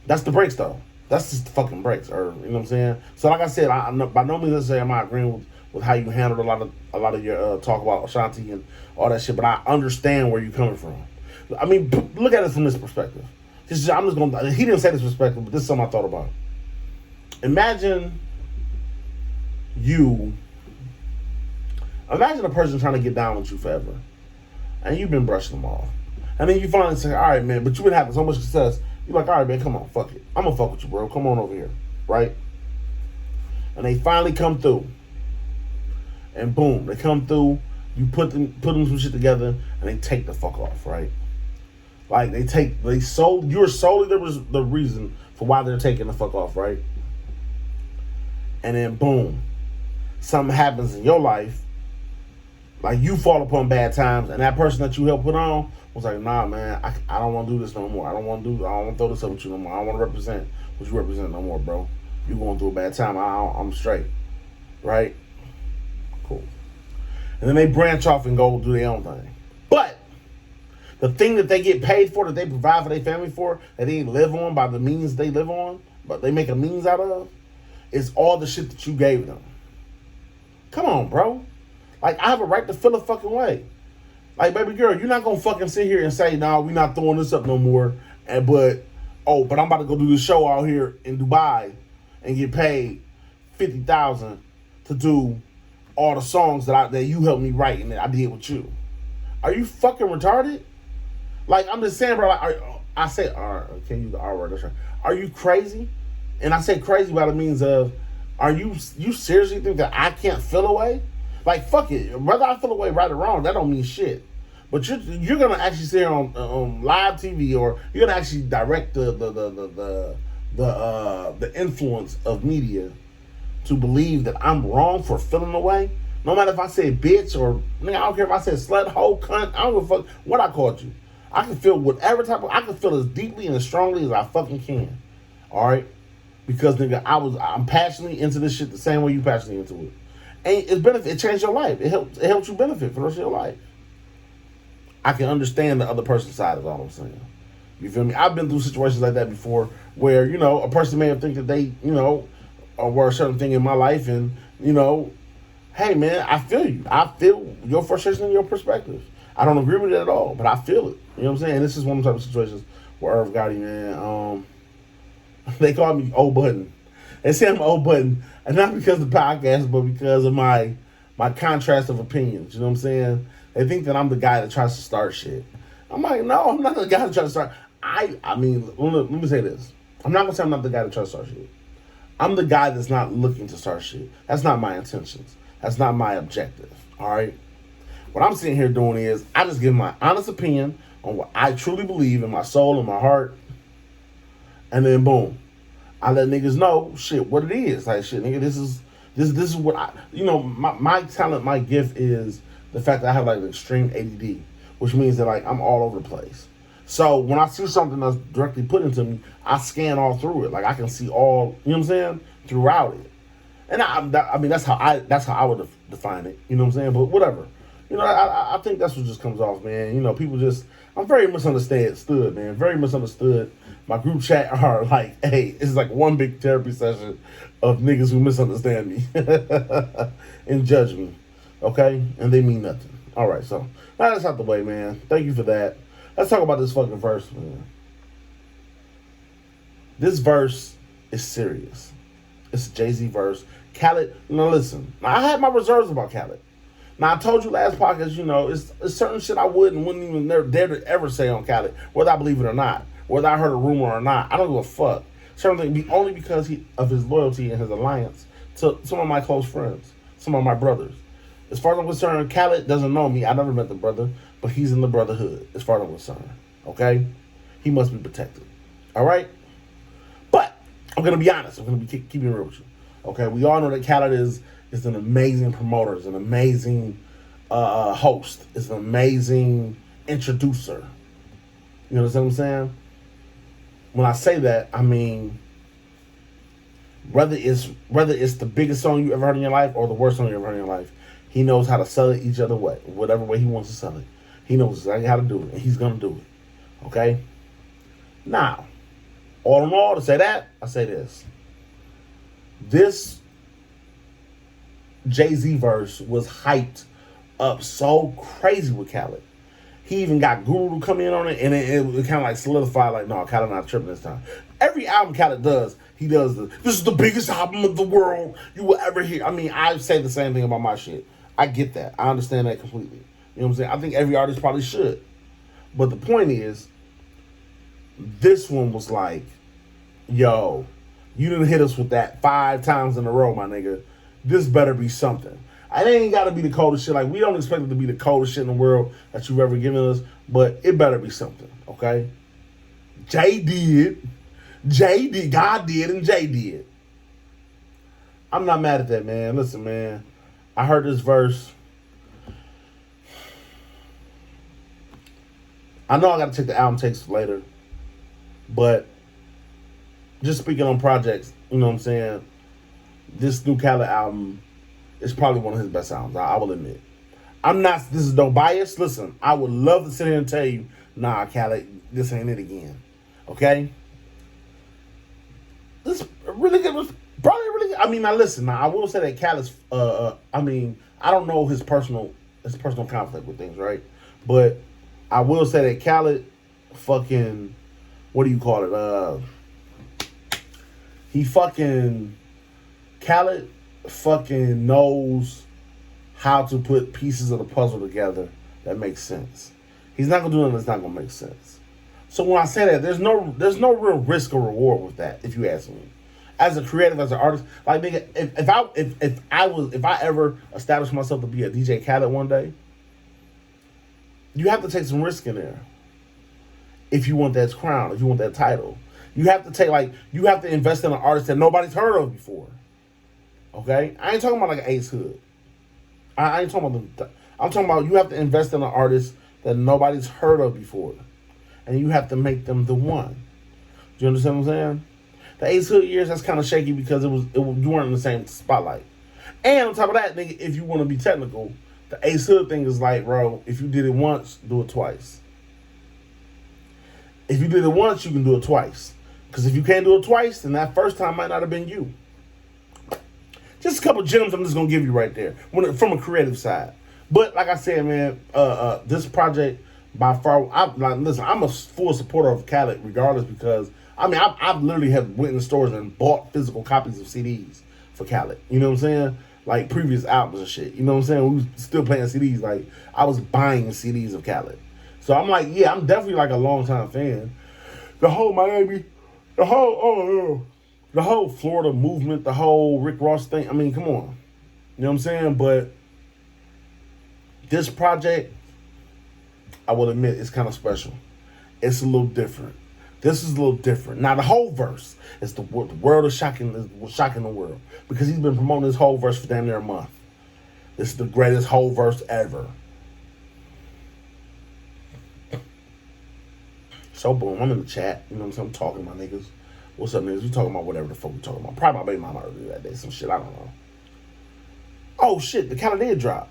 That's the breaks, though. That's just the fucking breaks, or you know what I'm saying? So like I said, by no means necessarily am I agreeing with how you handled a lot of your talk about Ashanti and all that shit, but I understand where you're coming from. I mean, look at it from this perspective. He didn't say this perspective, but this is something I thought about. Imagine a person trying to get down with you forever, and you've been brushing them off, and then you finally say, all right, man, but you've been having so much success. You're like, all right, man, come on, fuck it. I'm gonna fuck with you, bro. Come on over here, right? And they finally come through, and boom, they come through. You put them some shit together, and they take the fuck off, right? Like you're solely the reason for why they're taking the fuck off, right? And then boom, something happens in your life, like you fall upon bad times, and that person that you helped put on was like, nah, man, I don't want to do this no more. I don't want to throw this up with you no more. I don't want to represent what you represent no more, bro. You going through a bad time. I'm straight, right? Cool. And then they branch off and go do their own thing. But the thing that they get paid for, that they provide for their family for, that they live on by the means they live on, but they make a means out of, is all the shit that you gave them. Come on, bro. Like, I have a right to feel a fucking way. Like, baby girl, you're not gonna fucking sit here and say, nah, we're not throwing this up no more. But I'm about to go do this show out here in Dubai and get paid $50,000 to do all the songs that you helped me write and that I did with you. Are you fucking retarded? Like, I'm just saying, bro. Like, I say, can't use the R word. That's right. Are you crazy? And I say crazy by the means of, are you seriously think that I can't feel away? Like, fuck it. Whether I feel away right or wrong, that don't mean shit. But you're gonna actually sit here on live TV, or you're gonna actually direct the influence of media to believe that I'm wrong for feeling away. No matter if I say bitch or nigga, I don't care if I said slut, hoe, cunt. I don't give a fuck what I called you. I can feel whatever type of. I can feel as deeply and as strongly as I fucking can. All right, because nigga, I'm passionately into this shit the same way you passionately into it. And it's benefit. It changed your life. It helps you benefit for the rest of your life. I can understand the other person's side. Is all I'm saying. You feel me? I've been through situations like that before, where a person may have think that they or were a certain thing in my life, and hey man, I feel you. I feel your frustration and your perspective. I don't agree with it at all, but I feel it. You know what I'm saying? And this is one of the type of situations where Irv Gotti, man, they call me O Button. They say I'm O Button, and not because of the podcast, but because of my contrast of opinions. You know what I'm saying? They think that I'm the guy that tries to start shit. I'm like, no, I'm not the guy that tries to start. I mean, let me say this. I'm not gonna say I'm not the guy that tries to start shit. I'm the guy that's not looking to start shit. That's not my intentions. That's not my objective. All right. What I'm sitting here doing is I just give my honest opinion on what I truly believe in my soul and my heart, and then boom, I let niggas know shit what it is. Like shit, nigga, this is what I my talent, my gift is the fact that I have like an extreme ADD, which means that like I'm all over the place. So when I see something that's directly put into me, I scan all through it. Like I can see all, you know what I'm saying, throughout it. And I mean that's how I would define it. You know what I'm saying? But whatever. I think that's what just comes off, man. People just, I'm very misunderstood, man. Very misunderstood. My group chat are like, hey, it's like one big therapy session of niggas who misunderstand me and judge me, okay? And they mean nothing. All right, so now that's out the way, man. Thank you for that. Let's talk about this fucking verse, man. This verse is serious. It's a Jay-Z verse. Khaled, listen. Now, I had my reserves about Khaled. Now, I told you last podcast, it's certain shit I wouldn't even dare to ever say on Khaled, whether I believe it or not, whether I heard a rumor or not. I don't give a fuck. Certain things, only because of his loyalty and his alliance to some of my close friends, some of my brothers. As far as I'm concerned, Khaled doesn't know me. I never met the brother, but he's in the brotherhood, as far as I'm concerned. Okay? He must be protected. All right? But I'm going to be honest. I'm going to be keeping it real with you. Okay? We all know that Khaled is an amazing promoter, is an amazing host, is an amazing introducer. You know what I'm saying? When I say that, I mean whether it's the biggest song you ever heard in your life or the worst song you ever heard in your life, he knows how to sell it each other way, whatever way he wants to sell it. He knows exactly how to do it, and he's gonna do it. Okay? Now, all in all, to say that, I say this. This Jay-Z verse was hyped up so crazy with Khaled. He even got Guru to come in on it, and it kind of like solidified, like, no, Khaled not tripping this time. Every album Khaled does, he does this is the biggest album of the world you will ever hear. I mean, I say the same thing about my shit. I get that. I understand that completely. You know what I'm saying? I think every artist probably should. But the point is, this one was like, yo, you didn't hit us with that 5 times in a row, my nigga. This better be something. It ain't got to be the coldest shit. Like, we don't expect it to be the coldest shit in the world that you've ever given us, but it better be something, okay? Jay did. God did, and Jay did. I'm not mad at that, man. Listen, man. I heard this verse. I know I got to take the album takes later, but just speaking on projects, you know what I'm saying? This new Khaled album is probably one of his best albums. I will admit. This is no bias. Listen, I would love to sit here and tell you, nah, Khaled, this ain't it again. Okay? This really good was probably really good. I mean, now listen, now I will say that Khaled's, I mean, I don't know his personal conflict with things, right? But I will say that Khaled fucking, what do you call it? Khaled fucking knows how to put pieces of the puzzle together that makes sense. He's not gonna do nothing that's not gonna make sense. So when I say that, there's no real risk or reward with that, if you ask me. As a creative, as an artist, like nigga, if I ever established myself to be a DJ Khaled one day, you have to take some risk in there. If you want that crown, if you want that title, you have to invest in an artist that nobody's heard of before. Okay? I ain't talking about like an Ace Hood. I ain't talking about them. I'm talking about you have to invest in an artist that nobody's heard of before, and you have to make them the one. Do you understand what I'm saying? The Ace Hood years, that's kind of shaky because you weren't in the same spotlight. And on top of that, nigga, if you want to be technical, the Ace Hood thing is like, bro, if you did it once, do it twice. If you did it once, you can do it twice. Because if you can't do it twice, then that first time might not have been you. Just a couple gems I'm just going to give you right there from a creative side. But like I said, man, this project by far, listen, I'm a full supporter of Khaled regardless because, I mean, I've literally have went in stores and bought physical copies of CDs for Khaled. You know what I'm saying? Like previous albums and shit. You know what I'm saying? We was still playing CDs. Like, I was buying CDs of Khaled. So I'm like, yeah, I'm definitely like a long-time fan. The whole Miami, the whole Florida movement, the whole Rick Ross thing. I mean, come on. You know what I'm saying? But this project, I will admit, it's kind of special. It's a little different. This is a little different. Now, the whole verse is the world is shocking the world because he's been promoting this whole verse for damn near a month. This is the greatest whole verse ever. So, boom, I'm in the chat. You know what I'm saying? I'm talking to my niggas. What's up, niggas? We talking about whatever the fuck we talking about. Probably my baby mama earlier that day. Some shit, I don't know. Oh, shit, the calendar did drop.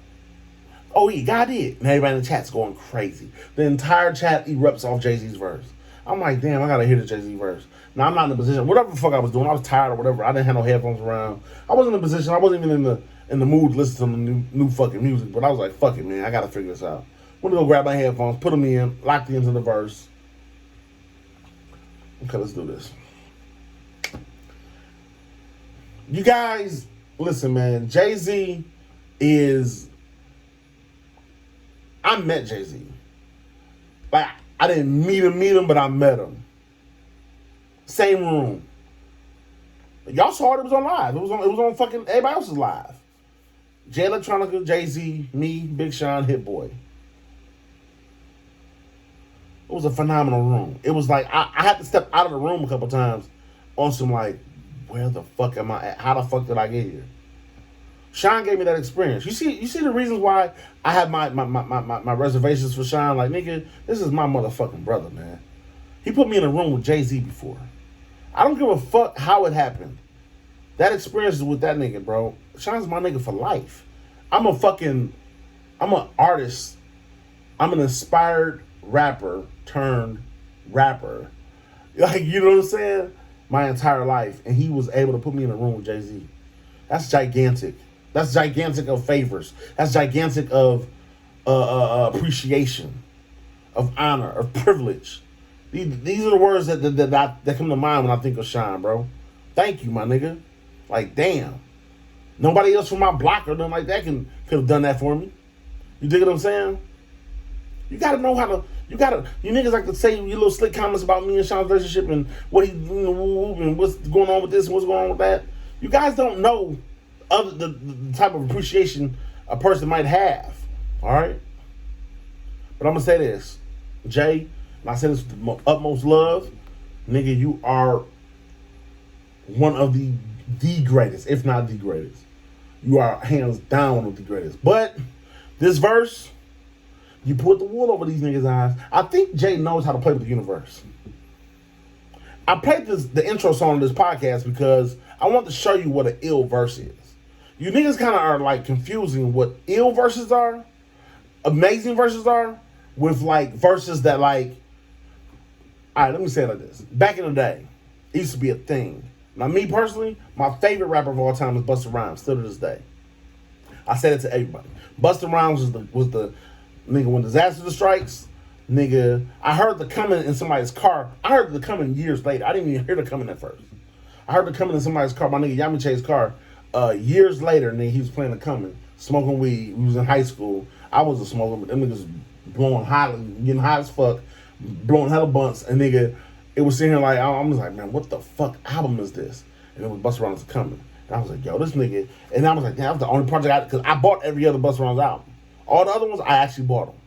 Oh, yeah, God did. And everybody in the chat's going crazy. The entire chat erupts off Jay-Z's verse. I'm like, damn, I gotta hear the Jay-Z verse. Now, I'm not in a position, whatever the fuck I was doing, I was tired or whatever. I didn't have no headphones around. I wasn't in a position, I wasn't even in the mood to listen to the new fucking music. But I was like, fuck it, man, I gotta figure this out. I'm gonna go grab my headphones, put them in, lock the ends of the verse. Okay, let's do this. You guys, listen, man, Jay-Z is... I met Jay-Z. Like, I didn't meet him, but I met him. Same room. Y'all saw it was on live. It was on fucking everybody else's live. Jay Electronica, Jay-Z, me, Big Sean, Hit Boy. It was a phenomenal room. It was like I had to step out of the room a couple times on some like, where the fuck am I at? How the fuck did I get here? Sean gave me that experience. You see the reasons why I have my reservations for Sean. Like, nigga, this is my motherfucking brother, man. He put me in a room with Jay-Z before. I don't give a fuck how it happened. That experience is with that nigga, bro. Sean's my nigga for life. I'm an artist. I'm an inspired rapper turned rapper. Like, you know what I'm saying? My entire life. And he was able to put me in a room with Jay-Z. That's gigantic. That's gigantic of favors. That's gigantic of appreciation, of honor, of privilege. These are the words that come to mind when I think of Sean, bro. Thank you, my nigga. Like, damn. Nobody else from my block or nothing like that could have done that for me. You dig what I'm saying? You gotta know how to. You niggas like to say your little slick comments about me and Sean's relationship and what he, and what's going on with this and what's going on with that. You guys don't know the type of appreciation a person might have. All right? But I'm going to say this. Jay, and I say this with the utmost love, nigga, you are one of the greatest, if not the greatest. You are hands down one of the greatest. But this verse, you put the wool over these niggas' eyes. I think Jay knows how to play with the universe. I played the intro song of this podcast because I want to show you what an ill verse is. You niggas kind of are like confusing what ill verses are, amazing verses are, with like verses that like, all right, let me say it like this. Back in the day, it used to be a thing. Now, me personally, my favorite rapper of all time is Busta Rhymes, still to this day. I said it to everybody. Busta Rhymes was the nigga when disaster strikes. Nigga, I heard the coming in somebody's car. I heard the coming years later. I didn't even hear the coming at first. I heard the coming in somebody's car. My nigga Yami Che's car. Years later, nigga, he was playing the coming, smoking weed. We was in high school. I was a smoker, but them niggas blowing hot, getting hot as fuck, blowing hella bunts, and nigga, it was sitting here like, I was like, man, what the fuck album is this? And it was Busta Rhymes coming. And I was like, yo, this nigga, and I was like, damn, that was the only project because I bought every other Busta Rhymes album. All the other ones, I actually bought them.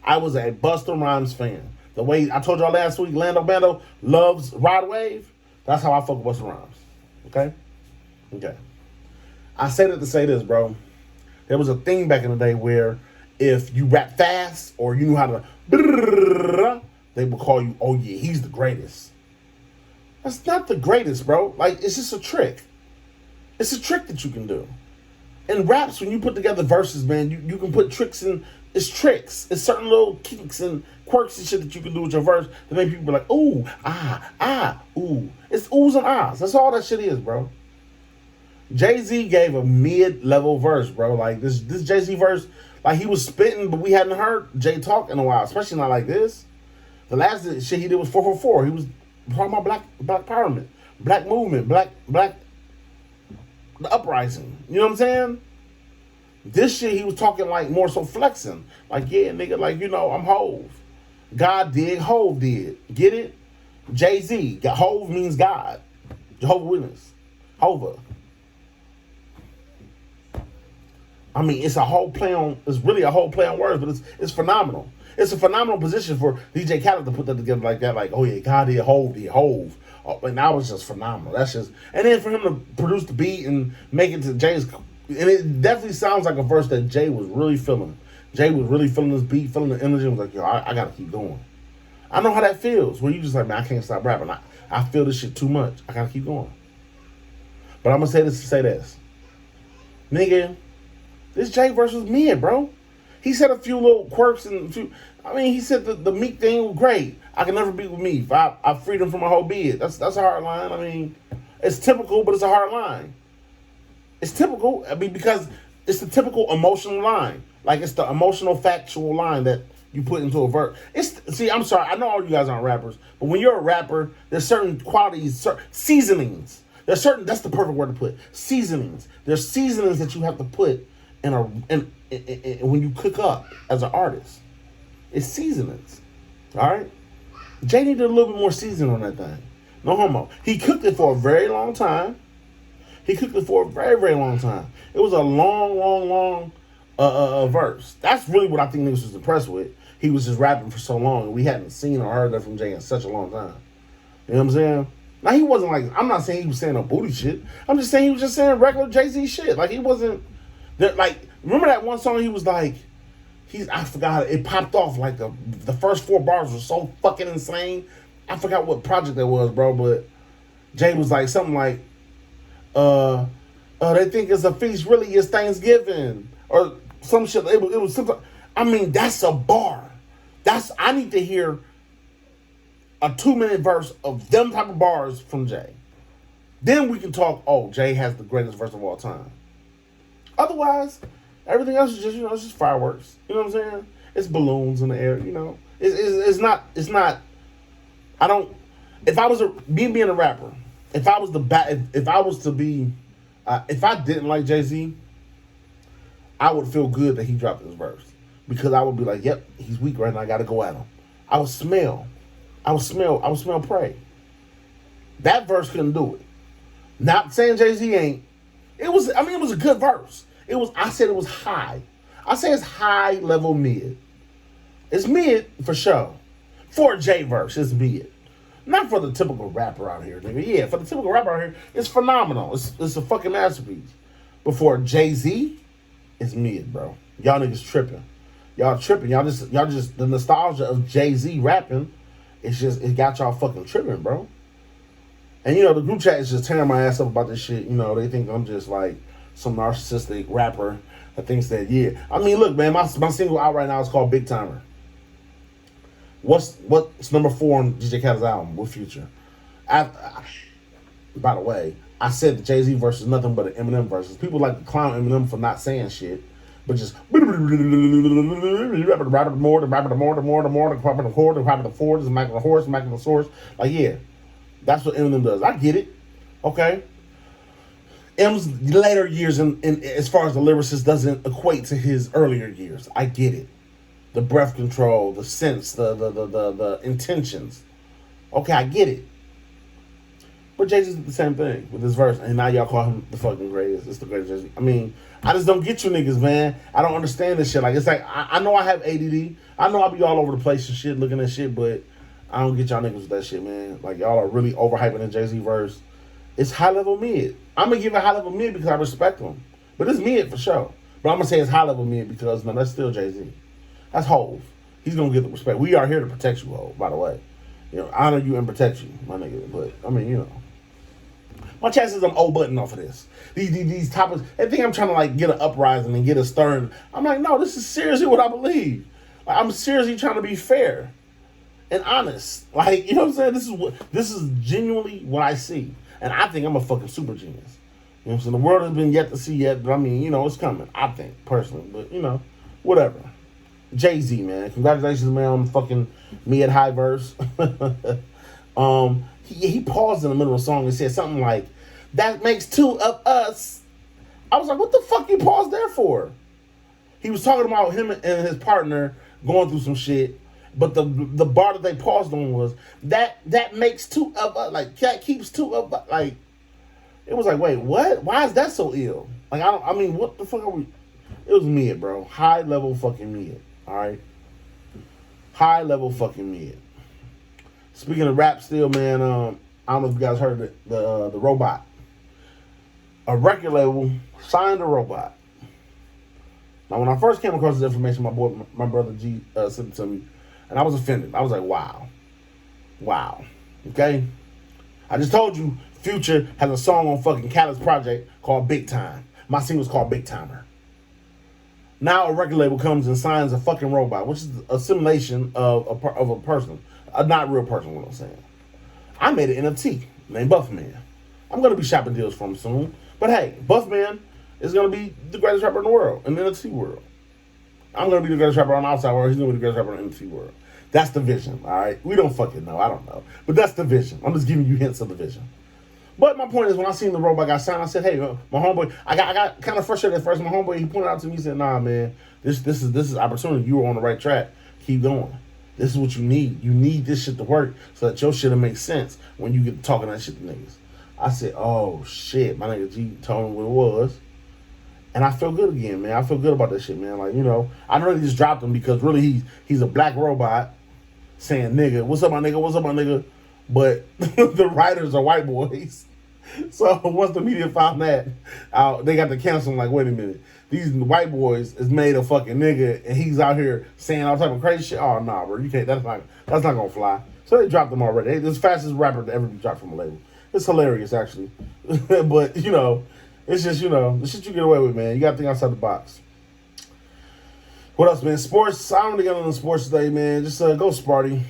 I was a Busta Rhymes fan. The way I told y'all last week, Lando Bando loves Ride Wave, that's how I fuck with Busta Rhymes. Okay? Okay. I said it to say this, bro. There was a thing back in the day where if you rap fast or you knew how to, they would call you, oh yeah, he's the greatest. That's not the greatest, bro. Like, it's just a trick. It's a trick that you can do. In raps, when you put together verses, man, you can put tricks in. It's tricks. It's certain little kinks and quirks and shit that you can do with your verse to make people be like, ooh, ooh. It's oohs and ahs. That's all that shit is, bro. Jay-Z gave a mid-level verse, bro. Like, this Jay-Z verse, like, he was spitting, but we hadn't heard Jay talk in a while, especially not like this. The last shit he did was 444. He was talking about black empowerment, black movement, black the uprising. You know what I'm saying? This shit he was talking like more so flexing. Like, yeah, nigga, like, you know, I'm Hove. God did, Hove did. Get it? Jay-Z. Hove means God. Jehovah Witness. Hova. I mean, it's really a whole play on words, but it's phenomenal. It's a phenomenal position for DJ Khaled to put that together like that. Like, oh yeah, God did, Hove did, Hove. Oh, and that was just phenomenal. That's just, and then for him to produce the beat and make it to Jay's, and it definitely sounds like a verse that Jay was really feeling. Jay was really feeling this beat, feeling the energy, and was like, yo, I gotta keep going. I know how that feels, where you just like, man, I can't stop rapping. I feel this shit too much. I gotta keep going. But I'm gonna say this to say this. Nigga, this Jay verse was mid, bro. He said a few little quirks and he said the Meek thing was great. I can never be with me. I freed him from my whole bid. That's a hard line. I mean, it's typical, but it's a hard line. It's typical, because it's the typical emotional line. Like, it's the emotional, factual line that you put into a verse. See, I'm sorry, I know all you guys aren't rappers, but when you're a rapper, there's certain qualities, seasonings. That's the perfect word to put. Seasonings. There's seasonings that you have to put in when you cook up as an artist. It's seasonings. All right? Jay needed a little bit more seasoning on that thing. No homo. He cooked it for a very long time. It was a long verse. That's really what I think niggas was impressed with. He was just rapping for so long, and we hadn't seen or heard that from Jay in such a long time. You know what I'm saying? Now, he wasn't like, I'm not saying he was saying no booty shit. I'm just saying he was just saying regular Jay-Z shit. Like, he wasn't, like, remember that one song he was like, I forgot, it popped off, like, the first 4 bars were so fucking insane. I forgot what project that was, bro, but Jay was like, something like, they think it's a feast, really it's Thanksgiving, or some shit. It was something. I mean, that's a bar. I need to hear a 2-minute verse of them type of bars from Jay. Then we can talk, oh, Jay has the greatest verse of all time. Otherwise, everything else is just, it's just fireworks. You know what I'm saying? It's balloons in the air, It's not, if I was being a rapper, if I didn't like Jay-Z, I would feel good that he dropped this verse. Because I would be like, yep, he's weak right now, I gotta go at him. I would smell prey. That verse couldn't do it. Not saying Jay-Z ain't. It was a good verse. I said it was high. I say it's high level mid. It's mid for sure. For a Jay verse, it's mid. Not for the typical rapper out here, nigga. Yeah, for the typical rapper out here, it's phenomenal. It's a fucking masterpiece. But for Jay-Z, it's mid, bro. Y'all niggas tripping. Y'all just the nostalgia of Jay-Z rapping, it got y'all fucking tripping, bro. And the group chat is just tearing my ass up about this shit. They think I'm just like some narcissistic rapper that thinks that, yeah. I mean, look, man, my single out right now is called Big Timer. What's number 4 on DJ Khaled's album with Future? By the way, I said the Jay-Z verse is nothing but an Eminem verse. People like to clown Eminem for not saying shit, but just the horse, like, yeah, that's what Eminem does. I get it, okay. M's later years in as far as the lyricist doesn't equate to his earlier years. I get it. The breath control, the sense, the intentions. Okay, I get it. But Jay-Z did the same thing with his verse, and now y'all call him the fucking greatest. It's the greatest Jay-Z. I mean, I just don't get you niggas, man. I don't understand this shit. Like, it's like, I know I have ADD. I know I be all over the place and shit, looking at shit, but I don't get y'all niggas with that shit, man. Like, y'all are really overhyping the Jay-Z verse. It's high level mid. I'm gonna give it high level mid because I respect him. But it's mid for sure. But I'm gonna say it's high level mid because no, that's still Jay-Z. That's Hov. He's gonna get the respect. We are here to protect you, Hov, by the way. Honor you and protect you, my nigga. But I mean, my chances I'm button off of this. These topics, they think I'm trying to like get an uprising and get a stern. I'm like, no, this is seriously what I believe. Like, I'm seriously trying to be fair and honest. Like, you know what I'm saying? This is genuinely what I see. And I think I'm a fucking super genius. You know what I'm saying? The world has been yet to see yet, but I mean, it's coming, I think, personally. But, whatever. Jay-Z, man. Congratulations, man, on the fucking me at high verse. He paused in the middle of the song and said something like, that makes two of us. I was like, what the fuck you paused there for? He was talking about him and his partner going through some shit, but the bar that they paused on was, that makes two of us. Like, that keeps two of us. Like, it was like, wait, what? Why is that so ill? Like, I mean, what the fuck are we? It was mid, bro. High level fucking mid. All right? High level fucking mid. Speaking of rap still, man, I don't know if you guys heard the Robot. A record label signed a Robot. Now, when I first came across this information, my brother G sent it to me, and I was offended. I was like, wow. Okay? I just told you, Future has a song on fucking Khaled's project called Big Time. My single was called Big Timer. Now a record label comes and signs a fucking robot, which is a simulation of a person. A not real person, what I'm saying. I made an NFT named Buffman. I'm going to be shopping deals from him soon. But hey, Buffman is going to be the greatest rapper in the world, in the NFT world. I'm going to be the greatest rapper on the outside world. He's going to be the greatest rapper in the NFT world. That's the vision, all right? We don't fucking know. I don't know. But that's the vision. I'm just giving you hints of the vision. But my point is, when I seen the robot got signed, I said, hey, my homeboy, I got kind of frustrated at first. My homeboy, he pointed out to me, he said, nah, man, this is opportunity. You were on the right track. Keep going. This is what you need. You need this shit to work so that your shit will make sense when you get talking that shit to niggas. I said, oh, shit. My nigga G told me what it was. And I feel good again, man. I feel good about that shit, man. Like, I know they just dropped him because really he's a black robot saying nigga. What's up, my nigga? What's up, my nigga? But the writers are white boys. So once the media found that out, they got to cancel him like, wait a minute. These white boys is made a fucking nigga and he's out here saying all type of crazy shit. Oh, nah, bro. You can't. That's not going to fly. So they dropped him already. It's the fastest rapper to ever be dropped from a label. It's hilarious, actually. But, it's just, the shit you get away with, man. You got to think outside the box. What else, man? Sports. I don't really get on the sports today, man. Just go Sparty.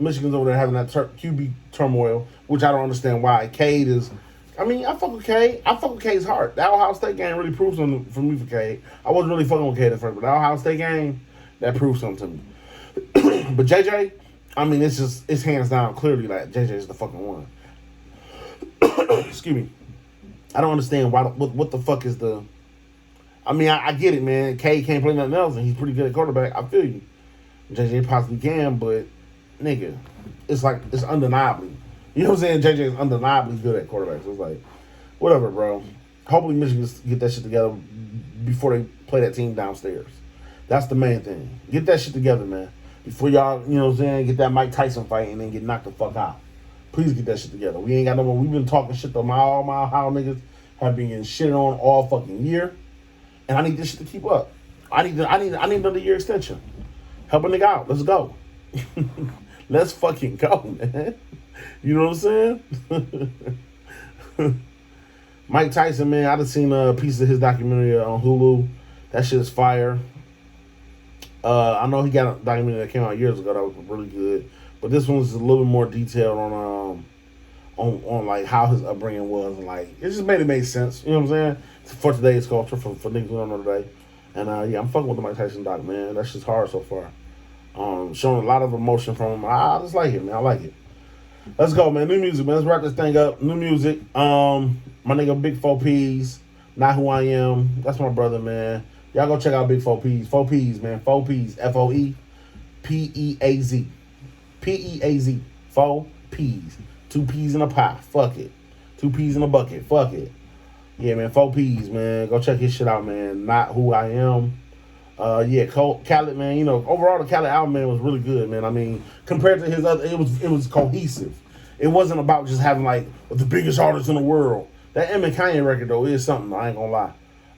Michigan's over there having that QB turmoil, which I don't understand why. Cade is, I fuck with Cade. I fuck with Cade's heart. The Ohio State game really proved something for me for Cade. I wasn't really fucking with Cade at first, but the Ohio State game, that proved something to me. But JJ, it's hands down clearly like JJ is the fucking one. Excuse me. I don't understand what the fuck is the. I get it, man. Cade can't play nothing else, and he's pretty good at quarterback. I feel you. JJ possibly can, but nigga, it's undeniably. You know what I'm saying? JJ is undeniably good at quarterback. So it's like, whatever, bro. Hopefully Michigan get that shit together before they play that team downstairs. That's the main thing. Get that shit together, man. Before y'all, you know what I'm saying, get that Mike Tyson fight and then get knocked the fuck out. Please get that shit together. We ain't got no more. We've been talking shit to all my Ohio niggas have been getting shitted on all fucking year. And I need this shit to keep up. I need another year extension. Help a nigga out. Let's go. Let's fucking go, man. You know what I'm saying? Mike Tyson, man, I just seen a piece of his documentary on Hulu. That shit is fire. I know he got a documentary that came out years ago that was really good, but this one's a little bit more detailed on like how his upbringing was, and like it just made it make sense. You know what I'm saying? For today's culture, for niggas who don't know today. And yeah, I'm fucking with the Mike Tyson doc, man. That shit's hard so far. Showing a lot of emotion from him. I just like it, man. I like it. Let's go, man. New music, man. Let's wrap this thing up. New music. My nigga Big 4Ps. Not Who I Am. That's my brother, man. Y'all go check out Big 4Ps. 4Ps, man. 4Ps. FOEPEAZ. PEAZ. 4 Ps. 2 Ps in a pot. Fuck it. 2 Ps in a bucket. Fuck it. Yeah, man. 4 Ps, man. Go check his shit out, man. Not Who I Am. Yeah, Khaled, man. Overall the Khaled album, man, was really good, man. Compared to his other, it was cohesive. It wasn't about just having like the biggest artist in the world. That Eminem Kanye record though is something. I ain't gonna lie.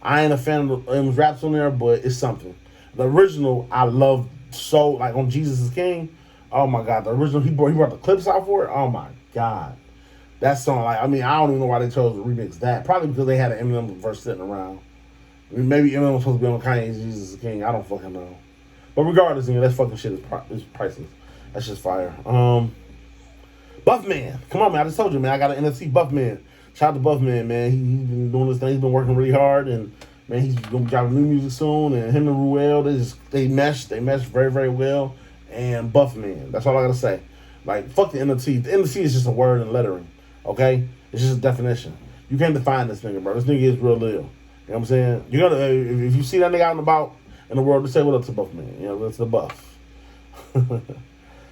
I ain't a fan of Eminem's raps on there, but it's something. The original I love so, like on Jesus is King. Oh my God, the original he brought the clips out for it. Oh my God, that song. Like I mean, I don't even know why they chose to remix that. Probably because they had an Eminem verse sitting around. I mean, maybe Eminem was supposed to be on Kanye's Jesus is King. I don't fucking know. But regardless, that fucking shit is priceless. That's just fire. Buffman, come on, man. I just told you, man. I got an NFC Buffman. Shout out to Buffman, man. He's been doing this thing. He's been working really hard, and man, he's gonna be dropping new music soon. And him and Ruel, they mesh very, very well. And Buffman, that's all I gotta say. Like, fuck the NFC. The NFC is just a word and lettering, okay? It's just a definition. You can't define this nigga, bro. This nigga is real deal. You know what I'm saying? You're gonna if you see that nigga out and about in the world, just say what up to Buffman. You know, that's the Buff.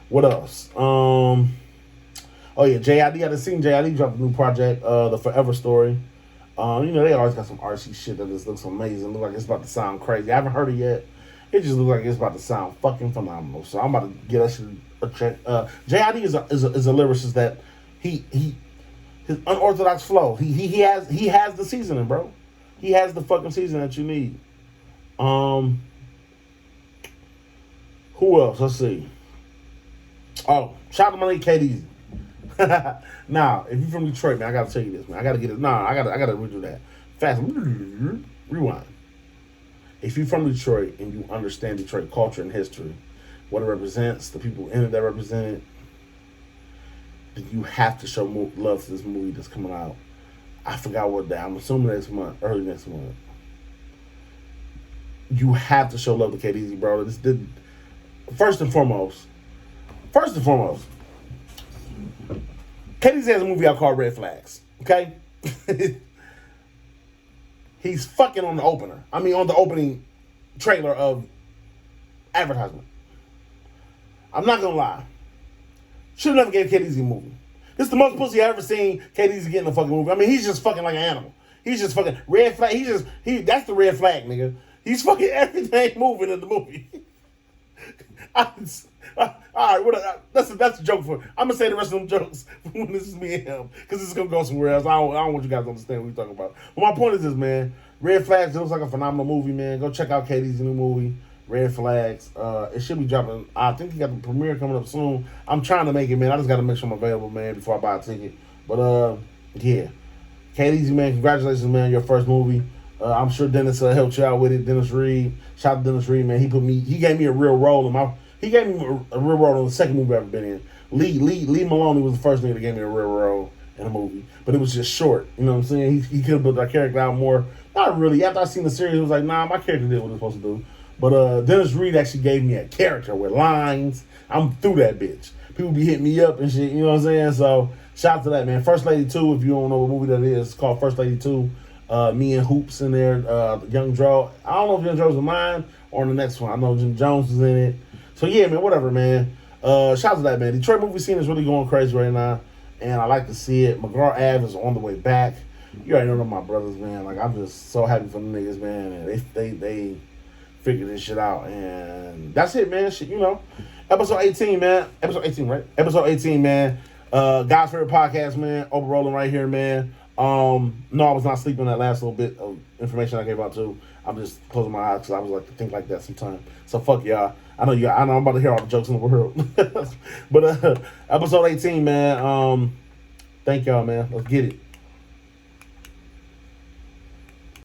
What else? Oh yeah, JID. I just seen JID drop a new project, The Forever Story. They always got some RC shit that just looks amazing. Look like it's about to sound crazy. I haven't heard it yet. It just looks like it's about to sound fucking phenomenal. So I'm about to get that shit a check. JID is a lyricist that his unorthodox flow. He has the seasoning, bro. He has the fucking seasoning that you need. Who else? Let's see. Oh, shout out to my nigga KD. Now, if you're from Detroit, man, I gotta tell you this, man. I gotta get it. Nah, I gotta redo that. Fast. Rewind. If you're from Detroit and you understand Detroit culture and history, what it represents, the people in it that represent it, then you have to show love to this movie that's coming out. I forgot what day. I'm assuming next month, early next month. You have to show love to KDZ, bro. First and foremost, KDZ has a movie out called Red Flags. Okay, he's fucking on the opener. I mean, on the opening trailer of advertisement. I'm not gonna lie. Should have never gave KDZ a movie. This is the most pussy I ever seen KDZ get in a fucking movie. I mean, he's just fucking like an animal. He's just fucking red flag. That's the red flag, nigga. He's fucking everything moving in the movie. All right, that's a joke for. I'm gonna say the rest of them jokes when this is me and him, because this is gonna go somewhere else. I don't want you guys to understand what we're talking about. But my point is this, man. Red Flags looks like a phenomenal movie, man. Go check out KD's new movie, Red Flags. It should be dropping. I think he got the premiere coming up soon. I'm trying to make it, man. I just gotta make sure I'm available, man, before I buy a ticket. But yeah, KD's, man. Congratulations, man, your first movie. I'm sure Dennis helped you out with it. Dennis Reed, shout out to Dennis Reed, man. He gave me a real role in my. He gave me a real role in the second movie I've ever been in. Lee Maloney was the first nigga that gave me a real role in a movie, but it was just short. You know what I'm saying? He could have built that character out more. Not really. After I seen the series, it was like, nah, my character did what it was supposed to do. But Dennis Reed actually gave me a character with lines. I'm through that bitch. People be hitting me up and shit. You know what I'm saying? So shout out to that, man. First Lady 2, if you don't know what movie that is, it's called First Lady 2. Me and Hoops in there. Young Dro. I don't know if Young Dro's in mine or in the next one. I know Jim Jones is in it. So yeah, man, whatever, man. Shout out to that, man. Detroit movie scene is really going crazy right now, and I like to see it. McGraw Ave is on the way back. You already know my brothers, man. Like, I'm just so happy for the niggas, man. And they figured this shit out, and that's it, man. Shit, episode 18, man. Episode 18, right? Episode 18, man. God's favorite podcast, man. Over rolling right here, man. No, I was not sleeping that last little bit of information I gave out too. I'm just closing my eyes because I was like to think like that sometimes. So fuck y'all. I know I'm about to hear all the jokes in the world. But episode 18, man. Thank y'all, man. Let's get it.